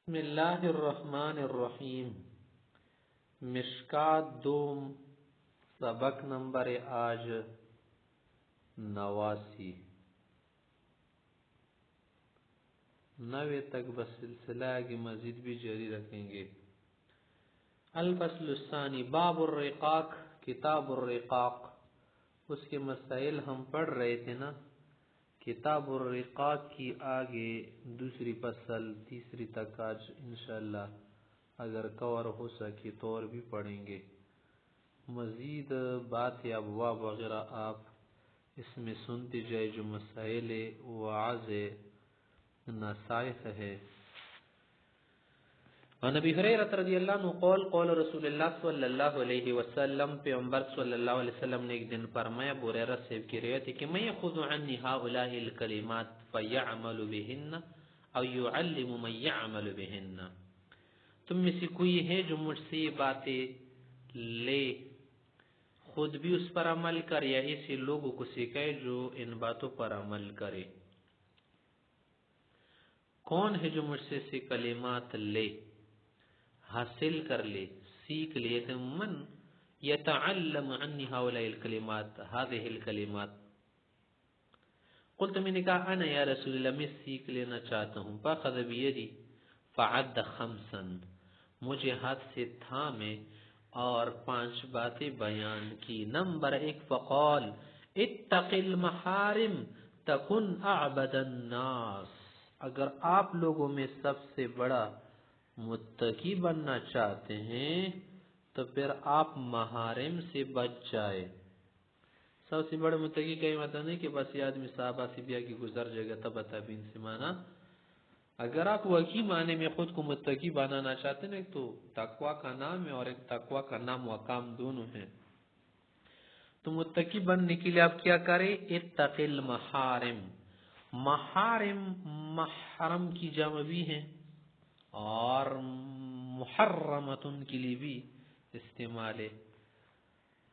بسم اللہ الرحمن الرحیم۔ مشکات دوم، سبق نمبر آج 89 تک بس سلسلہ کی مزید بھی جاری رکھیں گے۔ الفصل الثانی، باب الرقاق، کتاب الرقاق، اس کے مسائل ہم پڑھ رہے تھے نا۔ کتاب الرقاق کی آگے دوسری فصل تیسری تک آج انشاءاللہ اگر کور ہو سکے تو اور بھی پڑھیں گے۔ مزید بات یا ابواب وغیرہ آپ اس میں سنتے جائے، جو مسائل وعظ نصائح ہے۔ عن ابی ہریرہ رضی اللہ عنہ قال قال رسول اللہ صلی اللہ علیہ وسلم، پیغمبر صلی اللہ علیہ وسلم نے ایک دن فرمایا، ابو ہریرہ سے کی روایت ہے کہ من یأخذ عنی هؤلاء الکلمات فیعمل بهن او يعلم من يعمل بهن، تم میں سے کوئی ہے جو مجھ سے یہ باتیں لے، خود بھی اس پر عمل کرے یا ایسے لوگوں کو سکھائے جو ان باتوں پر عمل کرے۔ کون ہے جو مجھ سے کلمات لے، حاصل کر لے، سیکھ لے؟ من یتعلم عنی هؤلاء الکلمات هذه الکلمات، قلت، میں نے کہا، انا یا رسول اللہ، میں سیکھ لینا چاہتا ہوں۔ فاخذ بیدی فعد خمسا، مجھے ہاتھ سے تھامے اور 5 باتیں بیان کی۔ نمبر 1، فقال اتق المحارم تکن اعبد الناس، اگر آپ لوگوں میں سب سے بڑا متقی بننا چاہتے ہیں تو پھر آپ محارم سے بچ جائے۔ سب سے بڑا متقی کا یہ مطلب نہیں کہ بس یہ آدمی صحابہ سے بھی آگے گزر جائے گا تب تابعین سے مانا۔ اگر آپ واقعی معنی میں خود کو متقی بنانا چاہتے ہیں تو تقوی کا نام ہے، اور ایک تقوی کا نام و کام دونوں ہیں۔ تو متقی بننے کے لیے آپ کیا کریں؟ اتق المحارم، محارم محرم کی جمع بھی ہیں اور محرمتن کے لیے بھی استعمال ہے۔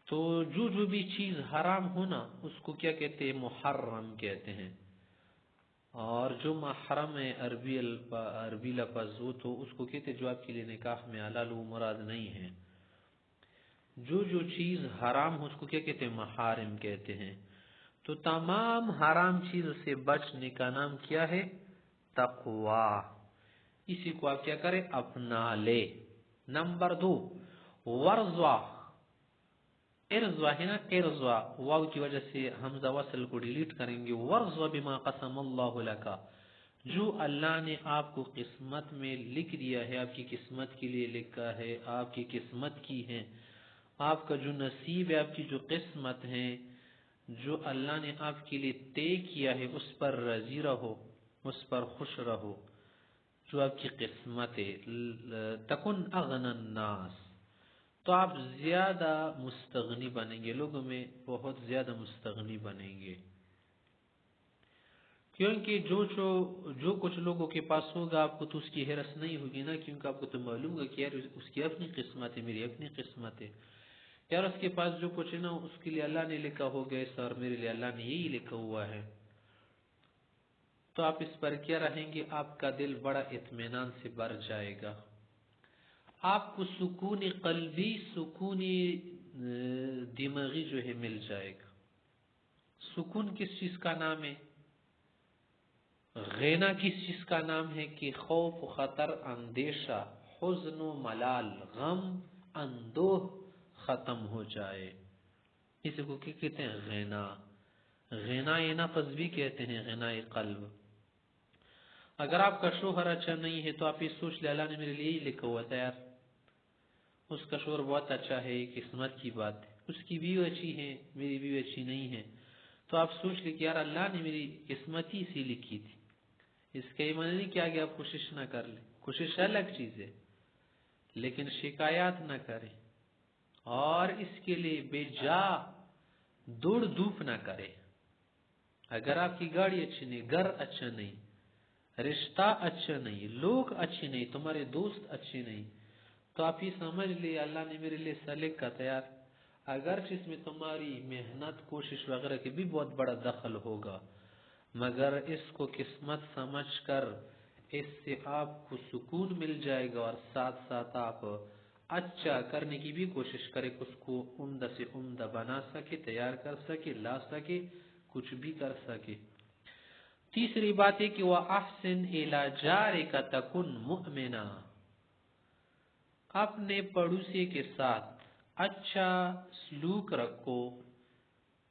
تو جو بھی چیز حرام ہونا اس کو کیا کہتے ہیں؟ محرم کہتے ہیں۔ اور جو محرم ہے عربی لفظ ہو تو اس کو کہتے ہیں جو آپ کے لیے نکاح میں حلال وہ مراد نہیں ہے۔ جو چیز حرام ہو اس کو کیا کہتے ہیں؟ محارم کہتے ہیں۔ تو تمام حرام چیز سے بچنے کا نام کیا ہے؟ تقوی۔ اسی کو آپ کیا کریں؟ اپنا لے۔ نمبر 2، ورزوا، ارزوا ہے نا، ارزوا، واو کی وجہ سے حمزہ وصل کو ڈیلیٹ کریں گے۔ ورزوا بما قسم اللہ لکا، جو اللہ نے آپ کو قسمت میں لکھ دیا ہے، آپ کی قسمت کے لیے لکھا ہے، آپ کی قسمت کی ہے، آپ کا جو نصیب ہے، آپ کی جو قسمت ہے، جو اللہ نے آپ کے لیے طے کیا ہے، اس پر راضی رہو، اس پر خوش رہو، جو آپ کی قسمت ہے۔ تکن اغنى الناس، تو آپ زیادہ مستغنی بنیں گے، لوگوں میں بہت زیادہ مستغنی بنیں گے۔ کیونکہ جو کچھ لوگوں کے پاس ہوگا آپ کو تو اس کی حیرت نہیں ہوگی نا، کیونکہ آپ کو تو معلوم ہے کہ یار اس کی اپنی قسمت ہے، میری اپنی قسمت ہے، یار اس کے پاس جو کچھ ہے نا اس کے لیے اللہ نے لکھا ہوگا ایسا، اور میرے لیے اللہ نے یہی لکھا ہوا ہے۔ تو آپ اس پر کیا رہیں گے؟ آپ کا دل بڑا اطمینان سے بھر جائے گا، آپ کو سکون قلبی، سکون دماغی جو ہے مل جائے گا۔ سکون کس چیز کا نام ہے؟ غنا کس چیز کا نام ہے؟ کہ خوف، خطر، اندیشہ، حزن و ملال، غم، اندوہ ختم ہو جائے، اسی کو کیا کہتے ہیں؟ غنا۔ غنا یہ نفس بھی کہتے ہیں، غنا قلب۔ اگر آپ کا شوہر اچھا نہیں ہے تو آپ یہ سوچ لیں اللہ نے میرے لیے ہی لکھا ہوا تھا، یار اس کا شوہر بہت اچھا ہے، قسمت کی بات ہے، اس کی بیوی اچھی ہے، میری بیوی اچھی نہیں ہے، تو آپ سوچ لیں کہ یار اللہ نے میری قسمت ہی سی لکھی تھی۔ اس کا یہ معنی نہیں کہ آگے آپ کوشش نہ کر لیں، کوشش الگ چیز ہے، لیکن شکایات نہ کریں، اور اس کے لیے بے جا دوڑ دھوپ نہ کریں۔ اگر آپ کی گاڑی اچھی نہیں، گھر اچھا نہیں، رشتہ اچھا نہیں، لوگ اچھے نہیں، تمہارے دوست اچھے نہیں، تو آپ یہ سمجھ لیں اللہ نے میرے لیے سلیق کا تیار، اگرچہ اس میں تمہاری محنت، کوشش وغیرہ کے بھی بہت بڑا دخل ہوگا، مگر اس کو قسمت سمجھ کر اس سے آپ کو سکون مل جائے گا، اور ساتھ ساتھ آپ اچھا کرنے کی بھی کوشش کرے، اس کو عمدہ سے عمدہ بنا سکے، تیار کر سکے، لا سکے، کچھ بھی کر سکے۔ تیسری بات ہے کہ وَأَحْسِنْ إِلَى جَارِكَ تَكُنْ مُؤْمِنًا، اپنے پڑوسی کے ساتھ اچھا سلوک رکھو،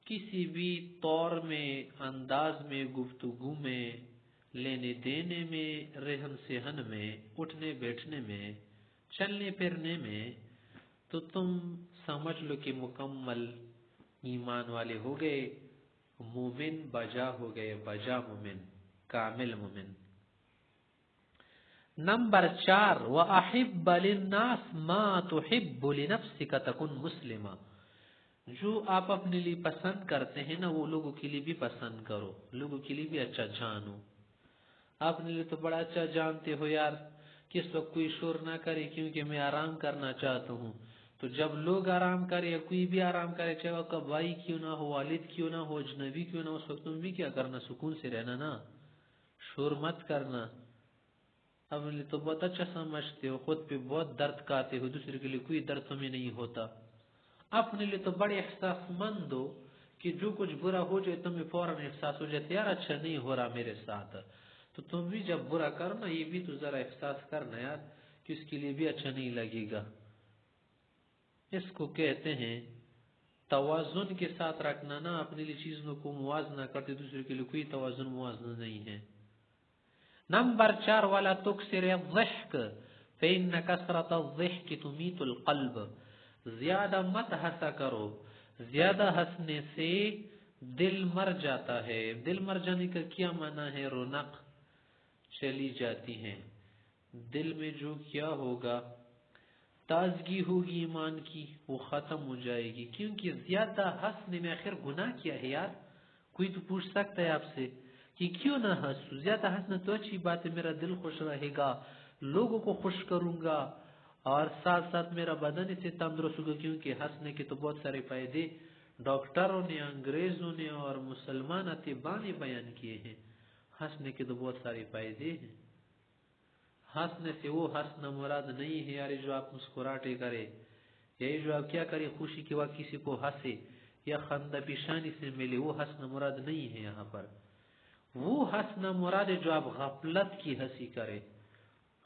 کسی بھی طور میں، انداز میں، گفتگو میں، لینے دینے میں، رہن سہن میں، اٹھنے بیٹھنے میں، چلنے پھرنے میں، تو تم سمجھ لو کہ مکمل ایمان والے ہو گئے، مومن بجا ہو گئے، بجا مومن، کامل مومن۔ نمبر 4 وَأَحِبَّ لِلنَّاسِ مَا تُحِبُّ لِنَفْسِكَ تَكُنْ مُسْلِمًا، جو آپ اپنے لیے پسند کرتے ہیں نا، وہ لوگوں کے لیے بھی پسند کرو، لوگوں کے لیے بھی اچھا جانو۔ آپ نے تو بڑا اچھا جانتے ہو یار کہ اس وقت کوئی شور نہ کرے کیونکہ میں آرام کرنا چاہتا ہوں، تو جب لوگ آرام کرے یا کوئی بھی آرام کرے، چاہے وہ کا بھائی کیوں نہ ہو، والد کیوں نہ ہو، اجنبی کیوں نہ ہو، اس وقت تم بھی کیا کرنا، سکون سے رہنا نا، شور مت کرنا۔ اپنے تو بہت اچھا سمجھتے ہو، خود پہ بہت درد کاتے ہو، دوسرے کے لیے کوئی درد تمہیں نہیں ہوتا۔ اپنے لیے تو بڑے احساس مند ہو کہ جو کچھ برا ہو جائے تمہیں فوراً احساس ہو جاتے یار اچھا نہیں ہو رہا میرے ساتھ، تو تم بھی جب برا کرنا یہ بھی تو ذرا احساس کرنا یار کہ اس کے لیے بھی اچھا نہیں لگے گا۔ اس کو کہتے ہیں توازن کے ساتھ رکھنا نا، اپنے لیے چیزوں کو موازنہ کرتے، دوسرے کے لیے کوئی توازن موازنہ نہیں ہے۔ نمبر 4 وَلَا تُكْثِرِ الضِّحْكَ فَإِنَّ كَثْرَةَ الضِّحْكِ تُمِيتُ الْقَلْبَ، زیادہ مت ہنسا کرو، زیادہ ہنسنے سے دل مر جاتا ہے۔ دل مر جانے کا کیا معنی ہے؟ رونق چلی جاتی ہے دل میں، جو کیا ہوگا، تازگی ہوگی ایمان کی، وہ ختم ہو جائے گی، کیونکہ زیادہ ہنسنے میں آخر گناہ کیا ہے یار؟ کوئی تو پوچھ سکتا ہے آپ سے کہ کیوں نہ ہنسوں، زیادہ ہنسنا تو اچھی بات ہے، میرا دل خوش رہے گا، لوگوں کو خوش کروں گا، اور ساتھ ساتھ میرا بدن اس سے تندرست ہوگا، کیونکہ ہنسنے کے تو بہت سارے فائدے ڈاکٹروں نے، انگریزوں نے اور مسلمان اطباء نے بیان کیے ہیں۔ ہنسنے کے تو بہت سارے فائدے ہیں۔ ہنسنے سے وہ ہنسنا مراد نہیں ہے یار جو آپ مسکراہٹے کرے، یہ جو آپ کیا کرے خوشی کے وقت کسی کو ہنسے یا خندہ پیشانی سے ملے، وہ ہنسنا مراد نہیں ہے یہاں پر۔ وہ ہنسنا مراد ہے جو آپ غفلت کی ہنسی کرے،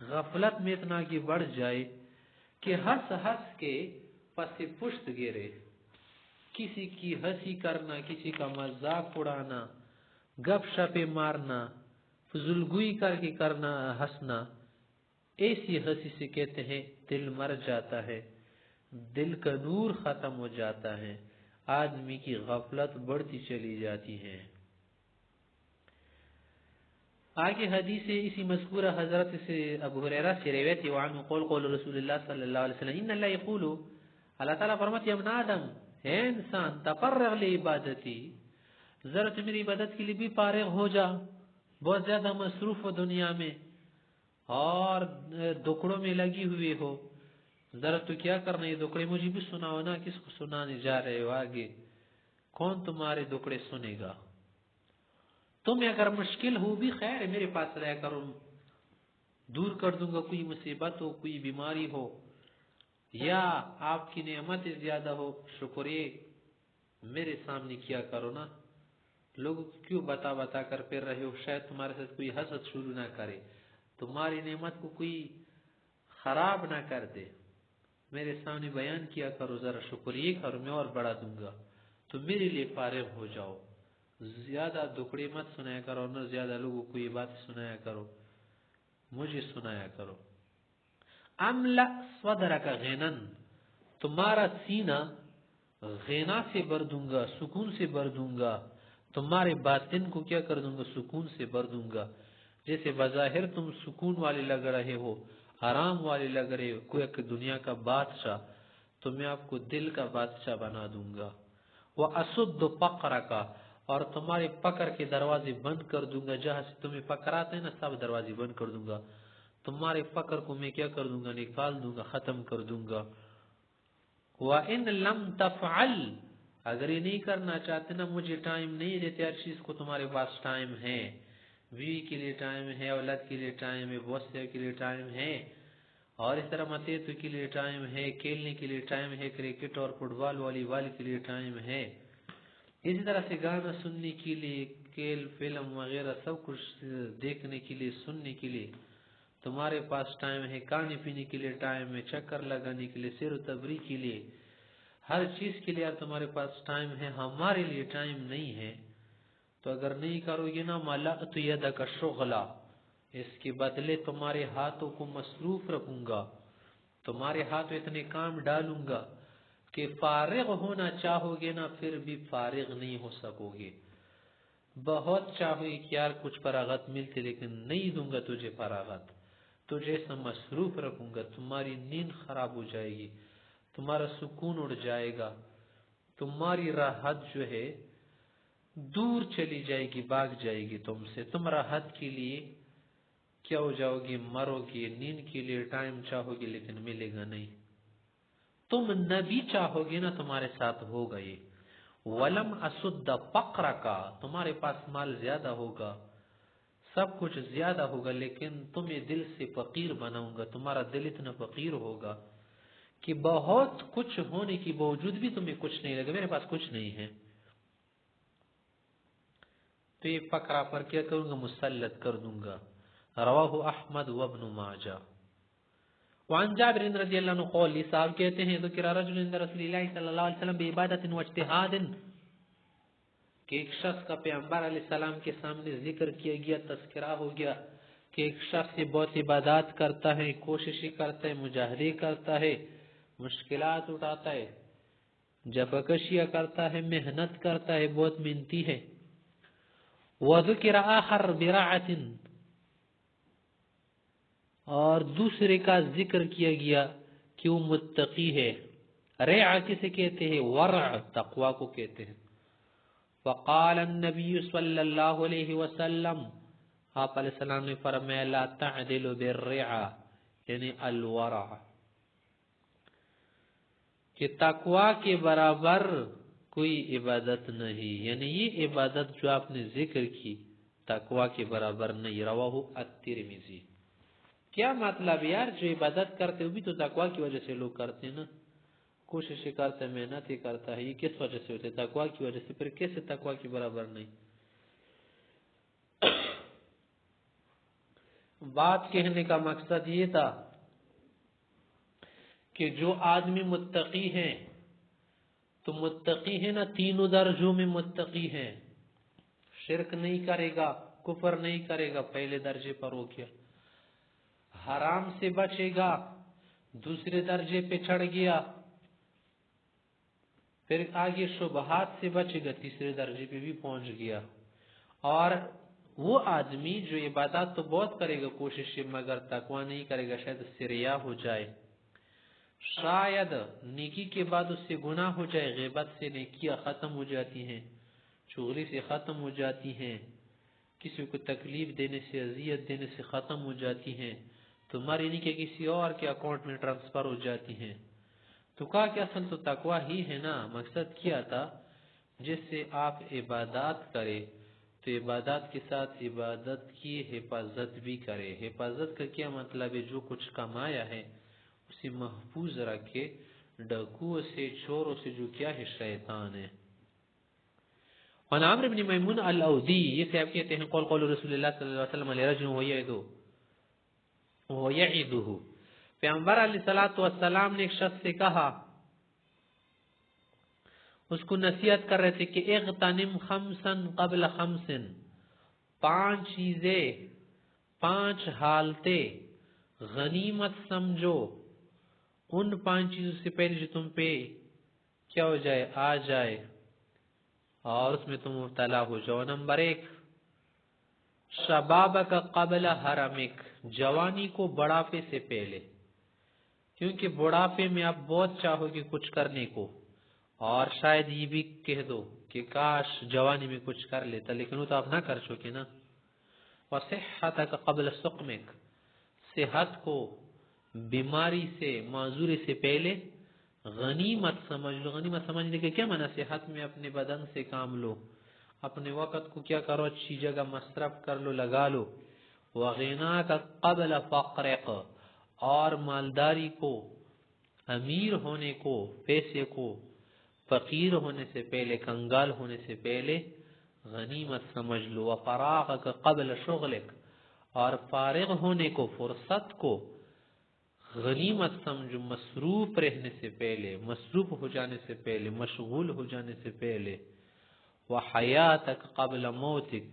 غفلت میں اتنا آگے بڑھ جائے کہ ہنس ہنس کے پس پشت گرے، کسی کی ہنسی کرنا، کسی کا مذاق اڑانا، گپ شپے مارنا، فضول گوئی کر کے کرنا، ہنسنا، ایسی ہنسی سے کہتے ہیں دل مر جاتا ہے، دل کا نور ختم ہو جاتا ہے، آدمی کی غفلت بڑھتی چلی جاتی ہے۔ آگے حدیث اسی مذکورہ حضرت سے ابو ہریرہ سے روایت ہے، عنہ قول قول رسول اللہ صلی اللہ علیہ وسلم ان اللہ یقول، اللہ تعالیٰ فرماتے ہیں ابن آدم، اے انسان، تفرغ لعبادتی، ذرا تو میری عبادت کے لیے بھی فارغ ہو جا، بہت زیادہ مصروف ہو دنیا میں اور دکڑوں میں لگی ہوئے ہو، ذرا تو کیا کرنا، یہ دکڑے مجھے بھی سناؤ نا، کس کو سنانے جا رہے ہو آگے، کون تمہارے دکڑے سنے گا؟ تمہیں اگر مشکل ہو بھی خیر ہے، میرے پاس رہ کرو، دور کر دوں گا، کوئی مصیبت ہو، کوئی بیماری ہو، یا آپ کی نعمت زیادہ ہو، شکریہ میرے سامنے کیا کرو نا، لوگوں کو کیوں بتا بتا کر پھر رہے ہو، شاید تمہارے ساتھ کوئی حسد شروع نہ کرے، تمہاری نعمت کو کوئی خراب نہ کر دے، میرے سامنے بیان کیا کرو، ذرا شکریہ کرو، میں اور بڑھا دوں گا، تو میرے لیے فارغ ہو جاؤ، زیادہ دکڑی مت سنایا کرو، نہ زیادہ لوگوں کو یہ بات سنایا کرو، مجھے سنایا کرو۔ املأ صدرک غنا، تمہارا سینہ غنا سے بھر دوں گا، سکون سے بھر دوں گا، تمہارے باطن کو کیا کر دوں گا، سکون سے بھر دوں گا۔ جیسے بظاہر تم سکون والے لگ رہے ہو، آرام والے لگ رہے ہو، کوئی ایک دنیا کا بادشاہ، تو میں آپ کو دل کا بادشاہ بنا دوں گا۔ وَأَسُدُّ فَقْرَكَ، اور تمہارے فقر کے دروازے بند کر دوں گا، جہاں سے تمہیں فقر آتے ہیں نا، سب دروازے بند کر دوں گا، تمہارے فقر کو میں کیا کر دوں گا، نکال دوں گا، ختم کر دوں گا۔ وَإِن لَمْ تَفْعَلْ، اگر یہ نہیں کرنا چاہتے نا، مجھے ٹائم نہیں دیتے، ہر چیز کو تمہارے پاس ٹائم ہے، بیوی کے لیے ٹائم ہے، اولاد کے لیے ٹائم ہے، بہت سے کے لیے ٹائم ہے، اور اس طرح متیتو کے لیے ٹائم ہے، کھیلنے کے لیے ٹائم ہے، کرکٹ اور فٹ بال والی بال کے لیے ٹائم ہے، اسی طرح سے گانا سننے کے لیے، کھیل فلم وغیرہ سب کچھ دیکھنے کے لیے، سننے کے لیے تمہارے پاس ٹائم ہے، کھانے پینے کے لیے ٹائم ہے، چکر لگانے کے لیے، سیر و تفریح کے لیے، ہر چیز کے لیے تمہارے پاس ٹائم ہے، ہمارے لیے ٹائم نہیں ہے. تو اگر نہیں کرو گے نا ملأت یدک شغلا، اس کے بدلے تمہارے ہاتھوں کو مصروف رکھوں گا، تمہارے ہاتھوں اتنے کام ڈالوں گا کہ فارغ ہونا چاہو گے نا پھر بھی فارغ نہیں ہو سکو گے. بہت چاہو گے کہ یار کچھ فراغت ملتی، لیکن نہیں دوں گا تجھے فراغت، تجھے ایسا مصروف رکھوں گا، تمہاری نیند خراب ہو جائے گی، تمہارا سکون اڑ جائے گا، تمہاری راحت جو ہے دور چلی جائے گی، بھاگ جائے گی تم سے، تم راحت کے لیے کیا ہو جاؤ گی، مرو گی. نیند کے لیے ٹائم چاہو گی لیکن ملے گا نہیں. تم نبی چاہو گے نا تمہارے ساتھ ہوگا یہ. ولم اسد فقرکا، تمہارے پاس مال زیادہ ہوگا، سب کچھ زیادہ ہوگا، لیکن تمہیں دل سے فقیر بناؤں گا، تمہارا دل اتنا فقیر ہوگا کہ بہت کچھ ہونے کے باوجود بھی تمہیں کچھ نہیں لگے، میرے پاس کچھ نہیں ہے. تو یہ فقرہ پر کیا کروں گا، مسلط کر دوں گا. رواہ احمد وابن ماجہ. وعن جابر رضی اللہ عنہ قول، صاحب کہتے ہیں ذکر رجل عند رسول اللہ صلی اللہ علیہ وسلم بعبادت و اجتہاد، کہ ایک شخص کا پیغمبر علیہ السلام کے سامنے ذکر کیا گیا، تذکرہ ہو گیا کہ ایک شخص بہت عبادات کرتا ہے، کوششیں کرتا ہے، مجاہدے کرتا ہے، مشکلات اٹھاتا ہے، جفاکشیاں کرتا ہے، محنت کرتا ہے، بہت محنتی ہے. وذکر آخر براعۃ، اور دوسرے کا ذکر کیا گیا کہ وہ متقی ہے. رعا کسے کہتے ہیں؟ ورع، تقوی کو کہتے ہیں. فقال النبی صلی اللہ علیہ وسلم، آپ علیہ السلام نے فرمایا لا تعدل بالرعا، یعنی الورع، کہ تقوی کے برابر کوئی عبادت نہیں، یعنی یہ عبادت جو آپ نے ذکر کی تقوی کے برابر نہیں. رواہ الترمذی. کیا مطلب یار، جو عبادت کرتے ہو بھی تو تقوی کی وجہ سے لوگ کرتے ہیں نا، کوشش کرتا ہے، محنت ہی کرتا ہے، یہ کس وجہ سے ہوتے؟ تقوی کی وجہ سے. پھر کیسے تقوی کے برابر نہیں؟ بات کہنے کا مقصد یہ تھا کہ جو آدمی متقی ہیں تو متقی ہے نا تینوں درجوں میں متقی ہیں. شرک نہیں کرے گا، کفر نہیں کرے گا، پہلے درجے پر ہو گیا. حرام سے بچے گا، دوسرے درجے پہ چڑھ گیا. پھر آگے شبہات سے بچے گا، تیسرے درجے پہ بھی پہنچ گیا. اور وہ آدمی جو عبادات تو بہت کرے گا، کوشش مگر تقوی نہیں کرے گا، شاید اس سے ریا ہو جائے، شاید نیکی کے بعد اس سے گناہ ہو جائے، غیبت سے نیکیاں ختم ہو جاتی ہیں، چغلی سے ختم ہو جاتی ہیں، کسی کو تکلیف دینے سے، اذیت دینے سے ختم ہو جاتی ہیں، تمہاری نیکی کسی اور کے اکاؤنٹ میں ٹرانسفر ہو جاتی ہیں. تو کہا کہ اصل تو تقوی ہی ہے نا. مقصد کیا تھا، جس سے آپ عبادات کرے تو عبادات کے ساتھ عبادت کی حفاظت بھی کرے. حفاظت کا کیا مطلب ہے؟ جو کچھ کمایا ہے اسے محفوظ رکھے ڈاکو سے، چوروں سے، جو کیا ہے شیطان ہے. وعن عمرو بن میمون الاودی، یہ صاحب کہتے ہیں قول رسول اللہ صلی اللہ علیہ وسلم لرجل وهو يعظه، پیغمبر علیہ الصلوۃ والسلام نے ایک شخص سے کہا، اس کو نصیحت کر رہے تھے کہ اغتنم خمسا قبل خمس، 5 چیزیں، 5 حالتیں غنیمت سمجھو ان 5 چیزوں سے پہلے جو تم پہ کیا ہو جائے، آ جائے اور اس میں تم مبتلا ہو جاؤ. نمبر 1، شبابک قبل حرمک، جوانی کو بڑھاپے سے پہلے، کیونکہ بڑھاپے میں آپ بہت چاہو گے کچھ کرنے کو، اور شاید یہ بھی کہہ دو کہ کاش جوانی میں کچھ کر لیتا، لیکن وہ تو آپ نہ کر چکے نا. وصحتک قبل سقمک، صحت کو بیماری سے، معذوری سے پہلے غنیمت سمجھ لو. غنیمت سمجھنے کے کیا معنی؟ صحت میں اپنے بدن سے کام لو، اپنے وقت کو کیا کرو اچھی جگہ مصرف کر لو، لگا لو. وغناک قبل فقرک، اور مالداری کو، امیر ہونے کو، پیسے کو فقیر ہونے سے پہلے، کنگال ہونے سے پہلے غنیمت سمجھ لو. وفراغک قبل شغلک، اور فارغ ہونے کو، فرصت کو غنیمت سمجھو، مصروف رہنے سے پہلے، مصروف ہو جانے سے پہلے، مشغول ہو جانے سے پہلے. وحیاتک قبل موتک،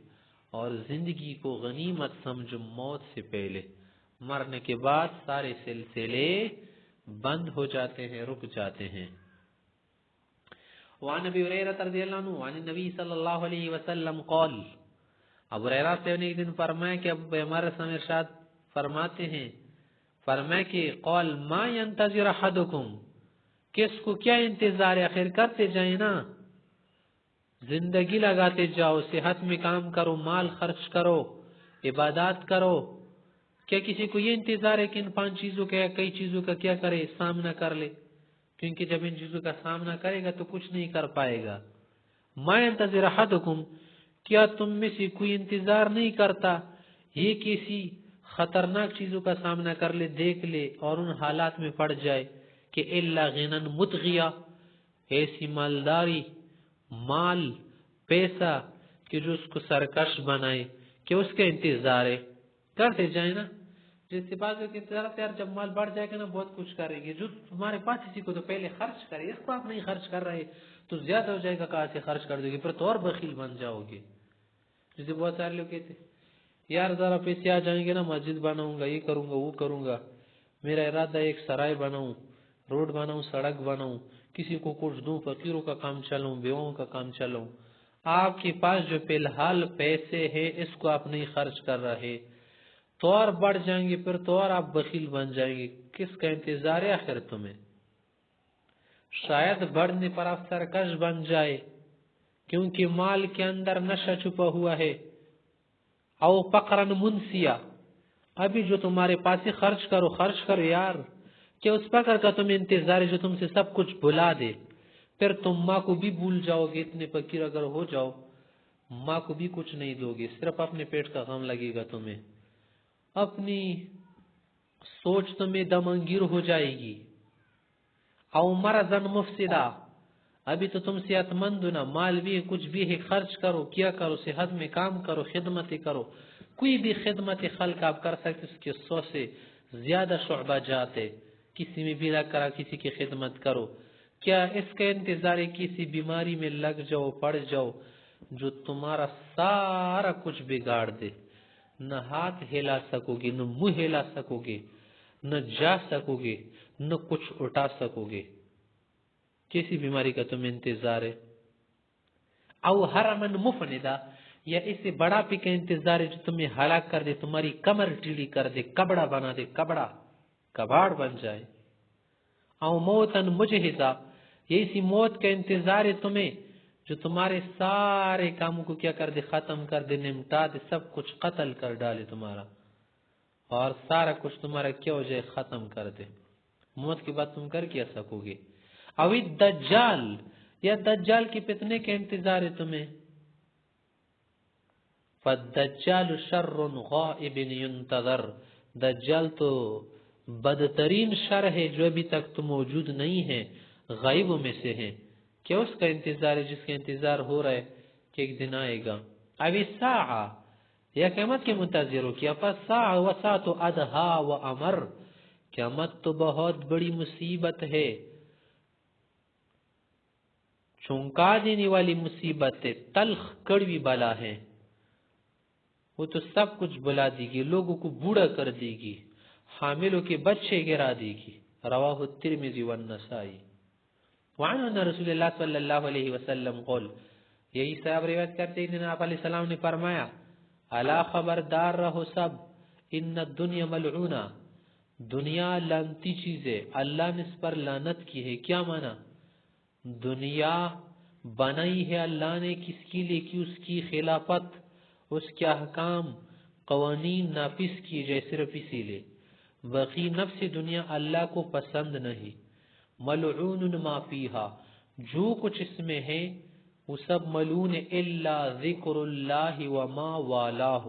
اور زندگی کو غنیمت سمجھو موت سے پہلے. مرنے کے بعد سارے سلسلے بند ہو جاتے ہیں، رک جاتے ہیں. وعن ابی ہریرہ رضی اللہ عنہ عن النبی صلی اللہ علیہ وسلم قال، ابو ہریرہ سے ایک دن فرمایا کہ اب ہمارے سامنے ارشاد فرماتے ہیں، فرمایا کہ قال ما ينتظر احدکم، کس کو کیا انتظار ہے، آخر کرتے جائیں نا، زندگی لگاتے جاؤ، صحت میں کام کرو، مال خرچ کرو، عبادات کرو. کیا کسی کو یہ انتظار ہے کہ ان 5 چیزوں کا یا کئی چیزوں کا کیا کرے، سامنا کر لے؟ کیونکہ جب ان چیزوں کا سامنا کرے گا تو کچھ نہیں کر پائے گا. ما ينتظر احدکم، کیا تم میں سے کوئی انتظار نہیں کرتا یہ کسی خطرناک چیزوں کا سامنا کر لے، دیکھ لے اور ان حالات میں پڑ جائے کہ الا غنى مطغیا، ایسی مالداری، مال، پیسہ کہ جو اس کو سرکش بنائے، کہ اس کا انتظار ہے. کرتے جائیں نا، جس سے بعض کے انتظار ہے یار جب مال بڑھ جائے گا نا بہت کچھ کریں گے، جو تمہارے پاس اسی کو تو پہلے خرچ کرے، اس کو آپ نہیں خرچ کر رہے تو زیادہ ہو جائے گا، کہاں سے خرچ کر دو گے، پھر تو اور بخیل بن جاؤ گے. جیسے بہت سارے لوگ کہتے یار ذرا پیسے آ جائیں گے نا مسجد بناؤں گا، یہ کروں گا، وہ کروں گا، میرا ارادہ ایک سرائے بناؤں، روڈ بناؤں، سڑک بناؤں، کسی کو کچھ دوں، فقیروں کا کام چلاؤں، بیواؤں کا کام چلاؤں. آپ کے پاس جو فی الحال پیسے ہیں اس کو آپ نہیں خرچ کر رہے تو اور بڑھ جائیں گے، پھر تو اور آپ بخیل بن جائیں گے. کس کا انتظار ہے آخر تمہیں؟ شاید بڑھنے پر آپ سرکش بن جائے کیونکہ مال کے اندر نشہ چھپا ہوا ہے. او فقرا منسیا، ابھی جو تمہارے پاس ہے خرچ کرو یار. کیا اس فقر کا تمہیں انتظار ہے جو تم سے سب کچھ بھلا دے؟ پھر تم ماں کو بھی بھول جاؤ گے، اتنے فقیر اگر ہو جاؤ ماں کو بھی کچھ نہیں دو گے، صرف اپنے پیٹ کا غم لگے گا تمہیں. اپنی سوچ تمہیں دمنگیر ہو جائے گی. او مرضا مفسدہ، ابھی تو تم صحت مند ہو نا، مال بھی ہے، کچھ بھی ہے، خرچ کرو، کیا کرو، صحت میں کام کرو، خدمت کرو، کوئی بھی خدمت خلق آپ کر سکتے، اس کے 100 سے زیادہ شعبہ جاتے، کسی میں بھی لگ کر کسی کی خدمت کرو. کیا اس کا انتظار ہے کسی بیماری میں لگ جاؤ، پڑ جاؤ جو تمہارا سارا کچھ بگاڑ دے؟ نہ ہاتھ ہلا سکو گے، نہ منہ ہلا سکو گے، نہ جا سکو گے، نہ کچھ اٹھا سکو گے. کیسی بیماری کا تمہیں انتظار ہے؟ او حرمن مفندا، یا اسے بڑا پی کا انتظار ہے جو تمہیں ہلاک کر دے، تمہاری کمر ٹیڑھی کر دے، کبڑا بنا دے، کباڑ بن جائے. او موتن مجہزا، یہ اسی موت کا انتظار ہے تمہیں جو تمہارے سارے کاموں کو کیا کر دے، ختم کر دے، نمٹا دے، سب کچھ قتل کر ڈالے تمہارا، اور سارا کچھ تمہارا کیا ہو جائے، ختم کر دے. موت کے بعد تم کر کیا سکو گے؟ او الدجال، یا دجال کی فتنے کے انتظار ہے تمہیں. فالدجال شر غائب ينتظر، دجال تو بدترین شر ہے جو ابھی تک تو موجود نہیں ہے، غائبوں میں سے ہے. کیا اس کا انتظار ہے جس کا انتظار ہو رہا ہے کہ ایک دن آئے گا؟ او الساعہ، یا قیامت کے منتظر ہو کیا؟ فالساعہ وساعت ادھا و امر، قیامت تو بہت بڑی مصیبت ہے، چونکا دینے والی مصیبت ہے، تلخ کڑوی بلا ہے. وہ تو سب کچھ بلا دے گی، لوگوں کو بوڑھا کر دے گی، حاملوں کے بچے گرا دے گی. رواہ الترمذی والنسائی. وعن ان رسول اللہ صلی اللہ علیہ وسلم قول، یہی صاحب روایت کرتے ہیں، آپ علیہ السلام نے فرمایا، الا خبردار رہو سب، ان الدنیا ملعونہ، دنیا لعنتی چیز ہے، اللہ نے اس پر لعنت کی ہے. کیا معنی؟ دنیا بنائی ہے اللہ نے کس کے لیے کہ اس کی خلافت، اس کے احکام، قوانین نافذ کیے جائے، صرف اسی لیے. باقی نفس دنیا اللہ کو پسند نہیں. ملعون ما فیہا، جو کچھ اس میں ہے وہ سب ملون الا ذکر اللہ وما والاہ،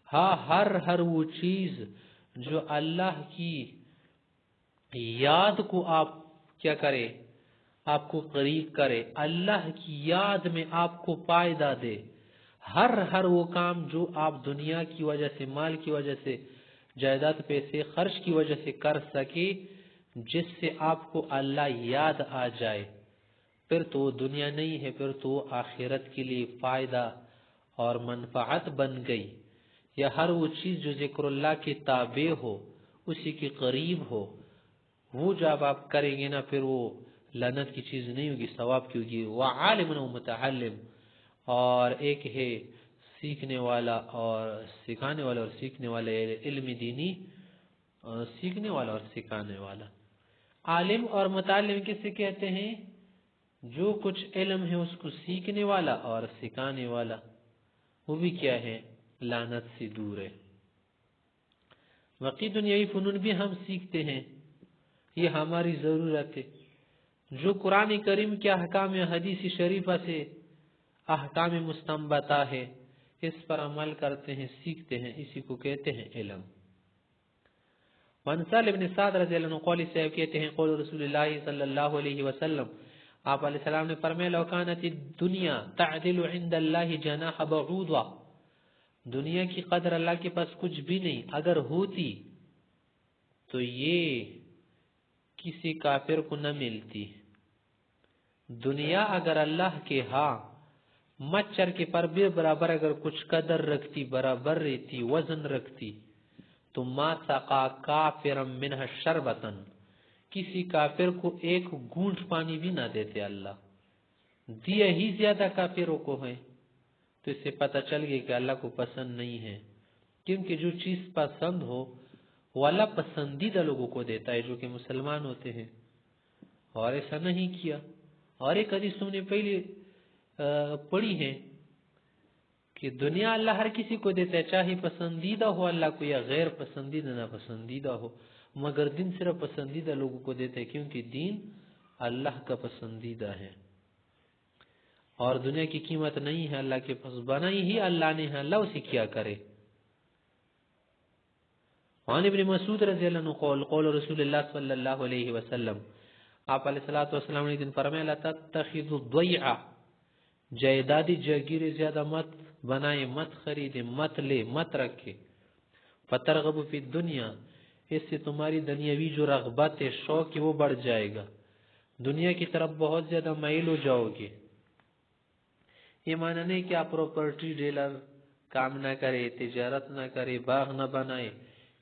ہاں ہر وہ چیز جو اللہ کی یاد کو آپ کیا کرے، آپ کو قریب کرے، اللہ کی یاد میں آپ کو فائدہ دے، ہر وہ کام جو آپ دنیا کی وجہ سے، مال کی وجہ سے، جائیداد پیسے خرچ کی وجہ سے کر سکے، جس سے آپ کو اللہ یاد آ جائے، پھر تو وہ دنیا نہیں ہے، پھر تو وہ آخرت کے لیے فائدہ اور منفعت بن گئی۔ یا ہر وہ چیز جو ذکر اللہ کے تابع ہو، اسی کے قریب ہو، وہ جب آپ کریں گے نا، پھر وہ لعنت کی چیز نہیں ہوگی، ثواب کی ہوگی۔ وعالم و متعلم، اور ایک ہے سیکھنے والا اور سکھانے والا، اور سیکھنے والا علم دینی، اور سیکھنے والا اور سکھانے والا۔ عالم اور متعلم کسے کہتے ہیں؟ جو کچھ علم ہے اس کو سیکھنے والا اور سکھانے والا، وہ بھی کیا ہے؟ لعنت سے دور ہے۔ باقی دنیاوی فنون بھی ہم سیکھتے ہیں، یہ ہماری ضرورت ہے۔ جو قرآن کریم کے احکام حدیث شریفہ سے احکام مستنبطہ ہے، اس پر عمل کرتے ہیں، سیکھتے ہیں، اسی کو کہتے ہیں علم۔ وانسال ابن سعد رضی اللہ عنہ قولی صاحب کہتے ہیں، قول رسول اللہ صلی اللہ علیہ وسلم، آپ علیہ السلام نے فرمایا، لو کانت الدنیا تعدل عند اللہ جناح بعوضہ، دنیا کی قدر اللہ کے پاس کچھ بھی نہیں، اگر ہوتی تو یہ کسی کافر کو نہ ملتی۔ دنیا اگر اللہ کے ہاں مچھر کے پر بھی برابر اگر کچھ قدر رکھتی، برابر رہتی، وزن رکھتی، تو ما سقا کافرا منها شربتا، کسی کافر کو ایک گھونٹ پانی بھی نہ دیتے اللہ، دیا ہی زیادہ کافروں کو ہے۔ تو اس سے پتہ چل گیا کہ اللہ کو پسند نہیں ہے، کیونکہ جو چیز پسند ہو وہ اللہ پسندیدہ لوگوں کو دیتا ہے جو کہ مسلمان ہوتے ہیں، اور ایسا نہیں کیا۔ اور ایک حدیث تم نے پہلے پڑھی ہے کہ دنیا اللہ ہر کسی کو دیتا ہے، چاہے پسندیدہ ہو اللہ کو یا غیر پسندیدہ ناپسندیدہ ہو، مگر دین صرف پسندیدہ لوگوں کو دیتا ہے، کیونکہ دین اللہ کا پسندیدہ ہے، اور دنیا کی قیمت نہیں ہے اللہ کے پاس، بنائی ہی اللہ نے ہے، اللہ اسے کیا کرے۔ وعن ابن مسعود رضی اللہ عنہ قول قول رسول اللہ صلی اللہ علیہ وسلم، آپ علیہ السلام نے دن فرمایا، لا تتخذ الضیع، جائیدادی جاگیر زیادہ مت بنائے، مت خریدے، مت لے، مت رکھے، فترغب فی الدنیا، اس سے تمہاری دنیاوی جو رغبت ہے، شوق ہے، وہ بڑھ جائے گا، دنیا کی طرف بہت زیادہ مائل ہو جاؤ گے۔ یہ معنی نہیں کہ آپ پراپرٹی ڈیلر کام نہ کرے، تجارت نہ کرے، باغ نہ بنائے،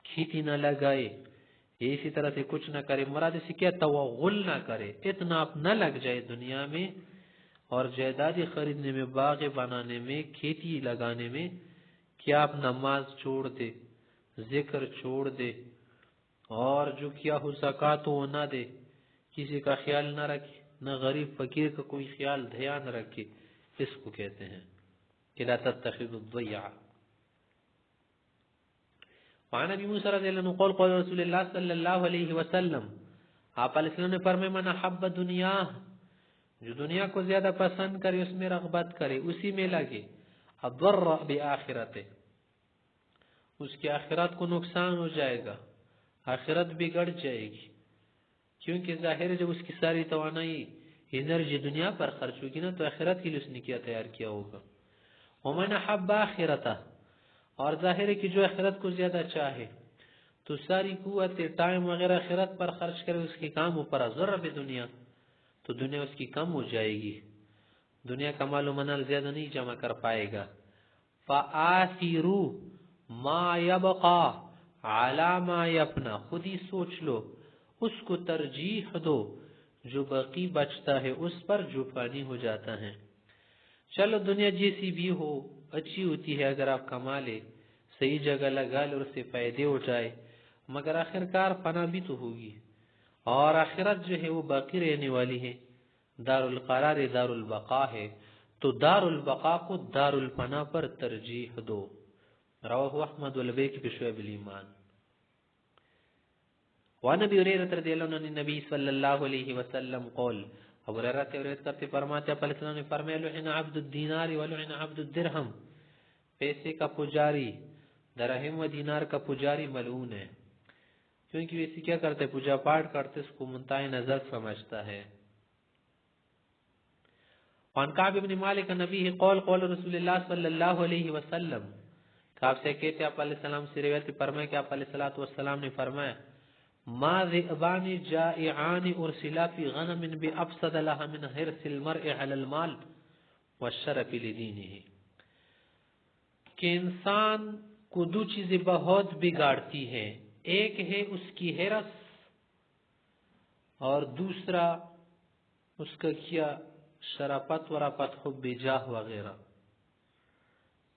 کھیتی نہ لگائے، اسی طرح سے کچھ نہ کرے، مراد سے کیا؟ توغل نہ کرے، اتنا آپ نہ لگ جائے دنیا میں اور جائیدادی خریدنے میں، باغ بنانے میں، کھیتی لگانے میں، کیا آپ نماز چھوڑ دے، ذکر چھوڑ دے، اور جو کیا ہو زکوٰۃ وہ نہ دے، کسی کا خیال نہ رکھے، نہ غریب فقیر کا کوئی خیال دھیان رکھے، اس کو کہتے ہیں کہ لا تتخذوا الضیع۔ وعن ابی موسیٰ رضی اللہ عنہ قول قول رسول اللہ صلی اللہ علیہ وسلم، آپ علیہ السلام نے فرمایا، من احب دنیا، جو دنیا کو زیادہ پسند کرے، اس میں رغبت کرے، اسی میں لگے، اضر بآخرتہ، اس کی آخرت کو نقصان ہو جائے گا، آخرت بگڑ جائے گی، کیونکہ ظاہر ہے جب اس کی ساری توانائی انرجی دنیا پر خرچ ہوگی نا، تو آخرت کے لیے اس نے کیا تیار کیا ہوگا۔ ومن احب آخرتہ، اور ظاہر ہے کہ جو آخرت کو زیادہ چاہے تو ساری قوت ٹائم وغیرہ آخرت پر خرچ کرے، اس کے کاموں پر، ضرر دنیا، تو دنیا اس کی کم ہو جائے گی، دنیا کا مال و منال زیادہ نہیں جمع کر پائے گا۔ فآثروا ما يبقى على ما يفنى، خود ہی سوچ لو، اس کو ترجیح دو جو باقی بچتا ہے اس پر جو فانی ہو جاتا ہے۔ چلو دنیا جیسی بھی ہو اچھی ہوتی ہے، اگر آپ کما لے، صحیح جگہ لگا لے اور اس سے فائدے اٹھائے، مگر آخر کار فنا بھی تو ہوگی، اور آخرت جو ہے وہ باقی رہنے والی ہے، دار القرار دار البقاء ہے، تو دار البقاء کو دار الفنا پر ترجیح دو۔ رواہ احمد والبیہقی فی شعب الایمان۔ وعن ابی ہریرہ رضی اللہ عنہ النبی صلی اللہ علیہ وسلم قول، ابو ہریرہ سے روایت کرتے فرماتے ہیں آپ علیہ السلام نے فرمایا لعن عبد الدینار ولعن عبد الدرہم، پیسے کا پجاری، درہم و دینار کا پجاری ملعون ہے، کیونکہ ویسے کیا کرتے پوجا پاٹ کرتے اس کو منتہی نظر سمجھتا ہے۔ وعن کعب بن مالک نبی قول قول رسول اللہ صلی اللہ علیہ وسلم، کعب سے کہتے آپ علیہ السلام سے روایت فرمائے کہ آپ علیہ السلام نے فرمایا ما ذئبان جائعان ارسلا فی غنم بأفسد لها من حرص المرء علی المال والشرف لدینہ، کہ انسان کو دو چیزیں بہت بگاڑتی ہیں، ایک ہے اس کی حرص اور دوسرا اس کا کیا شرافت ورافت حب جاہ وغیرہ،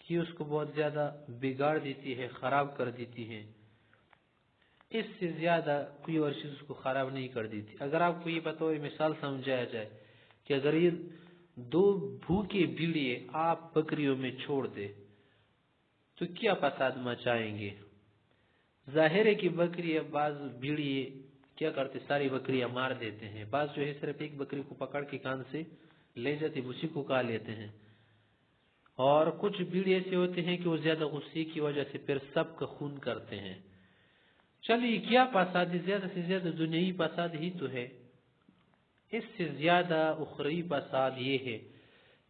کہ اس کو بہت زیادہ بگاڑ دیتی ہے، خراب کر دیتی ہے، اس سے زیادہ کوئی اور چیز اس کو خراب نہیں کر دیتی۔ اگر آپ کو یہ بطور مثال سمجھایا جائے کہ اگر یہ دو بھوکے بھیڑیے آپ بکریوں میں چھوڑ دے تو کیا فساد مچائیں گے؟ ظاہر ہے کہ بکری بعض بھیڑیے کیا کرتے ساری بکریاں مار دیتے ہیں، بعض جو ہے صرف ایک بکری کو پکڑ کے کان سے لے جاتے اسی کو کھا لیتے ہیں، اور کچھ بھیڑ ایسے ہوتے ہیں کہ وہ زیادہ غصے کی وجہ سے پھر سب کا خون کرتے ہیں۔ چلیے کیا فساد، زیادہ سے زیادہ دنیاوی فساد ہی تو ہے، اس سے زیادہ اخروی فساد یہ ہے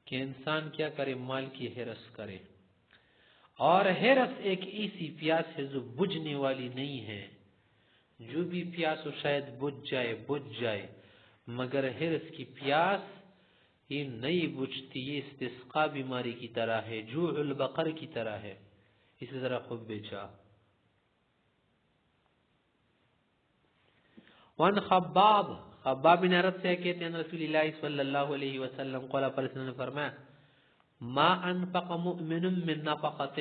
کہ انسان کیا کرے، مال کی حرص کرے، اور حرص ایک ایسی پیاس ہے جو بجھنے والی نہیں ہے، جو بھی پیاس ہو شاید بجھ جائے، مگر حرص کی پیاس یہ نہیں بجھتی، یہ استسقاء بیماری کی طرح ہے، جوع البقر کی طرح ہے، اسی طرح حب جاہ۔ وان خباب بن عرب سے کہتے ہیں رسول اللہ صلی اللہ علیہ وسلم قال پر نے فرمایا ما انفق مؤمن من نفقۃ،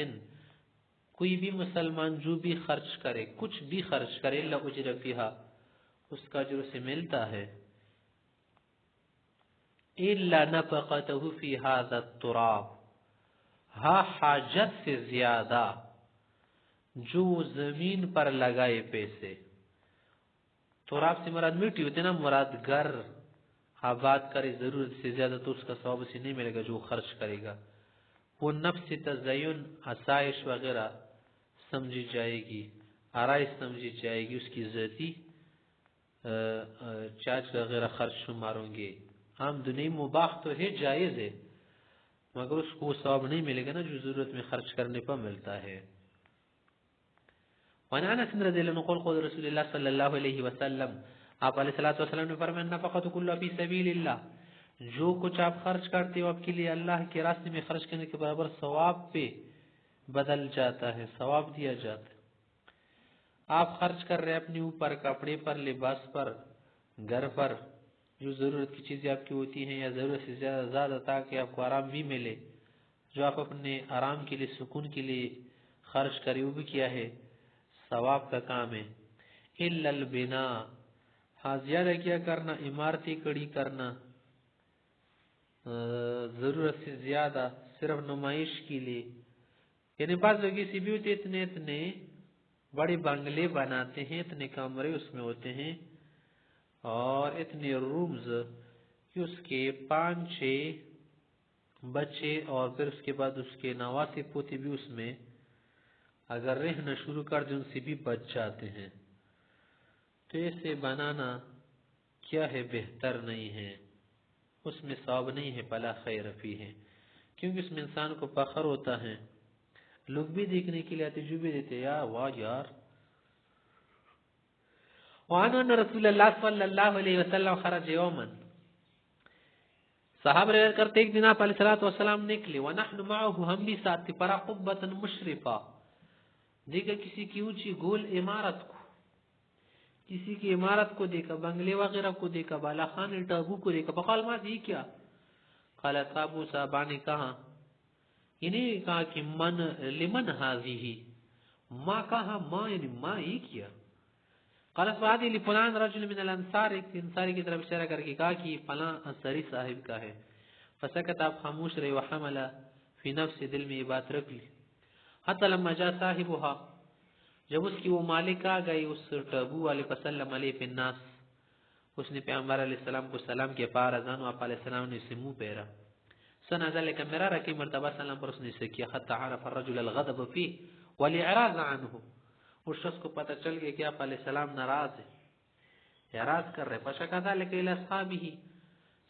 کوئی بھی مسلمان جو بھی خرچ کرے، کچھ بھی خرچ کرے، الا اجر فیہا، اس کا اجر اسے ملتا ہے، الا نفقته فی هذا التراب، ہاں حاجت سے زیادہ جو زمین پر لگائے پیسے، تراب سے مراد مٹی ہوتی ہے نا، مراد گھر آباد کرے ضرورت سے زیادہ تو اس کا ثواب اسے نہیں ملے گا جو خرچ کرے گا، وہ نفس تزین آسائش وغیرہ سمجھی جائے گی، آرائش سمجھی جائے گی، اس کی ذاتی چارج وغیرہ خرچ شماروں گے، عام دنیا مباح تو ہے، جائز ہے، مگر اس کو ثواب نہیں ملے گا نا جو ضرورت میں خرچ کرنے پر ملتا ہے۔ وعن انس رضی اللہ عنہ قال قال رسول اللہ صلی اللہ علیہ وسلم، آپ علیہ الصلوۃ والسلام نے فرمایا نفقۃ کل فی سبیل اللہ، جو کچھ آپ خرچ کرتے ہو آپ کے لیے اللہ کے راستے میں خرچ کرنے کے برابر ثواب پہ بدل جاتا ہے، ثواب دیا جاتا ہے۔ آپ خرچ کر رہے اپنے اوپر، کپڑے پر، لباس پر، گھر پر، جو ضرورت کی چیزیں آپ کی ہوتی ہیں یا ضرورت سے زیادہ تاکہ آپ کو آرام بھی ملے، جو آپ اپنے آرام کے لیے، سکون کے لیے خرچ کرے، وہ بھی کیا ہے، ثواب کا کام ہے۔ الا البناء، ہاں زیادہ کیا کرنا، عمارتیں کھڑی کرنا، ضرورت سے زیادہ صرف نمائش کے لیے، یعنی بعض لوگ اسی بھی ہوتے اتنے بڑے بنگلے بناتے ہیں، اتنے کمرے اس میں ہوتے ہیں اور اتنے رومز کہ اس کے 5-6 بچے اور پھر اس کے بعد اس کے نواسے پوتے بھی اس میں اگر رہنا شروع کر دیں ان سے بھی بچ جاتے ہیں، تو ایسے بنانا کیا ہے، بہتر نہیں ہے، اس میں ثواب نہیں ہے، بلا خیر فی ہے، کیونکہ اس میں انسان کو فخر ہوتا ہے، لوگ بھی دیکھنے کے لیے آتے، جو بھی دیتے یا واہ یار۔ وعن ان رسول اللہ صلی اللہ علیہ وسلم خرج یوما، صحابہ روایت کرتے ایک دن آپ علیہ الصلوۃ والسلام نکلے، ونحن معه، ہم بھی ساتھ تھے، پر قبۃ مشرفہ، دیکھا کسی کی اونچی گول عمارت کو، کسی کی عمارت کو دیکھا، بنگلے وغیرہ کو دیکھا، بالا خانے ٹابو کو دیکھا، فقال ما یہ کیا، قال صاحب صاحبہ نے کہا، یہ نہیں کہا کہ من لمن هذه، ما کہا ما یعنی ما یہ کیا، قال فهذه لفلان رجل من الانصار، ایک انصاری کی طرف اشارہ کر کے کہا کہ فلاں انصاری صاحب کا ہے، فسکت، آپ خاموش رہے، وحمل فی نفس، دل میں یہ بات رکھ لی، حتی لما جاء صاحبها، جب اس کی وہ مالک آ گئی اس ٹابو والے، فسلم علیہ فی الناس، اس نے پیغمبر علیہ السلام کو سلام کیا، پارزان آپ علیہ السلام نے اسے منہ پھیرا. سنا ذلك مرارا، کئی مرتبہ سلام پر اس نے اسے کیا. حتى عرف الرجل الغضب فيه والاعراض عنه، اس شخص کو پتہ چل گیا کہ آپ علیہ السلام ناراض ہے، اعراض کر رہے. فشکا ذلك الى اصحابه،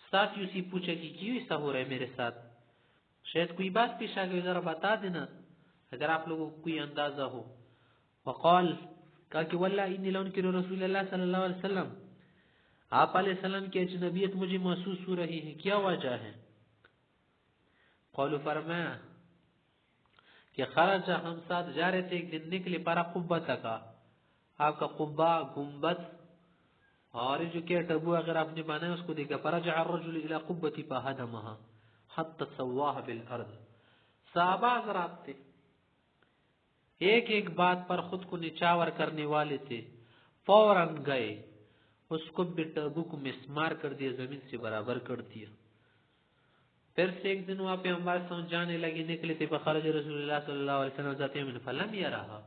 ساتھیوں سے پوچھا کہ کیوں ایسا ہو رہا ہے میرے ساتھ، شاید کوئی بات پیش آ گئی، ذرا بتا دینا اگر آپ لوگوں کو کوئی اندازہ ہو. وقال، کہا کہ واللہ انی لانکر رسول اللہ صلی اللہ علیہ وسلم، آپ علیہ السلام کی اجنبیت مجھے محسوس ہو رہی ہے، کیا وجہ ہے؟ قالوا، فرمایا کہ خرج، ہم ساتھ جا رہے تھے، ایک دن نکلے، پارا قبۃ کا، آپ کا قبہ گنبد اور جو کیا ٹبو اگر آپ نے بنایا اس کو دیکھا. فرجع الرجل الى قبتی فهدمها حتى سواها بالارض. صحابہ حضرات تھے، ایک ایک بات پر خود کو نچاور کرنے والے تھے، فوراً گئے اس کو ٹبو کو مسمار کر دیا، زمین سے برابر کر دیا. پھر سے ایک دن وہاں پہ ہمارے ساتھ جانے لگے، نکلے تھے. فخرج رسول اللہ صلی اللہ علیہ وسلم ذات یوم فلم یرها،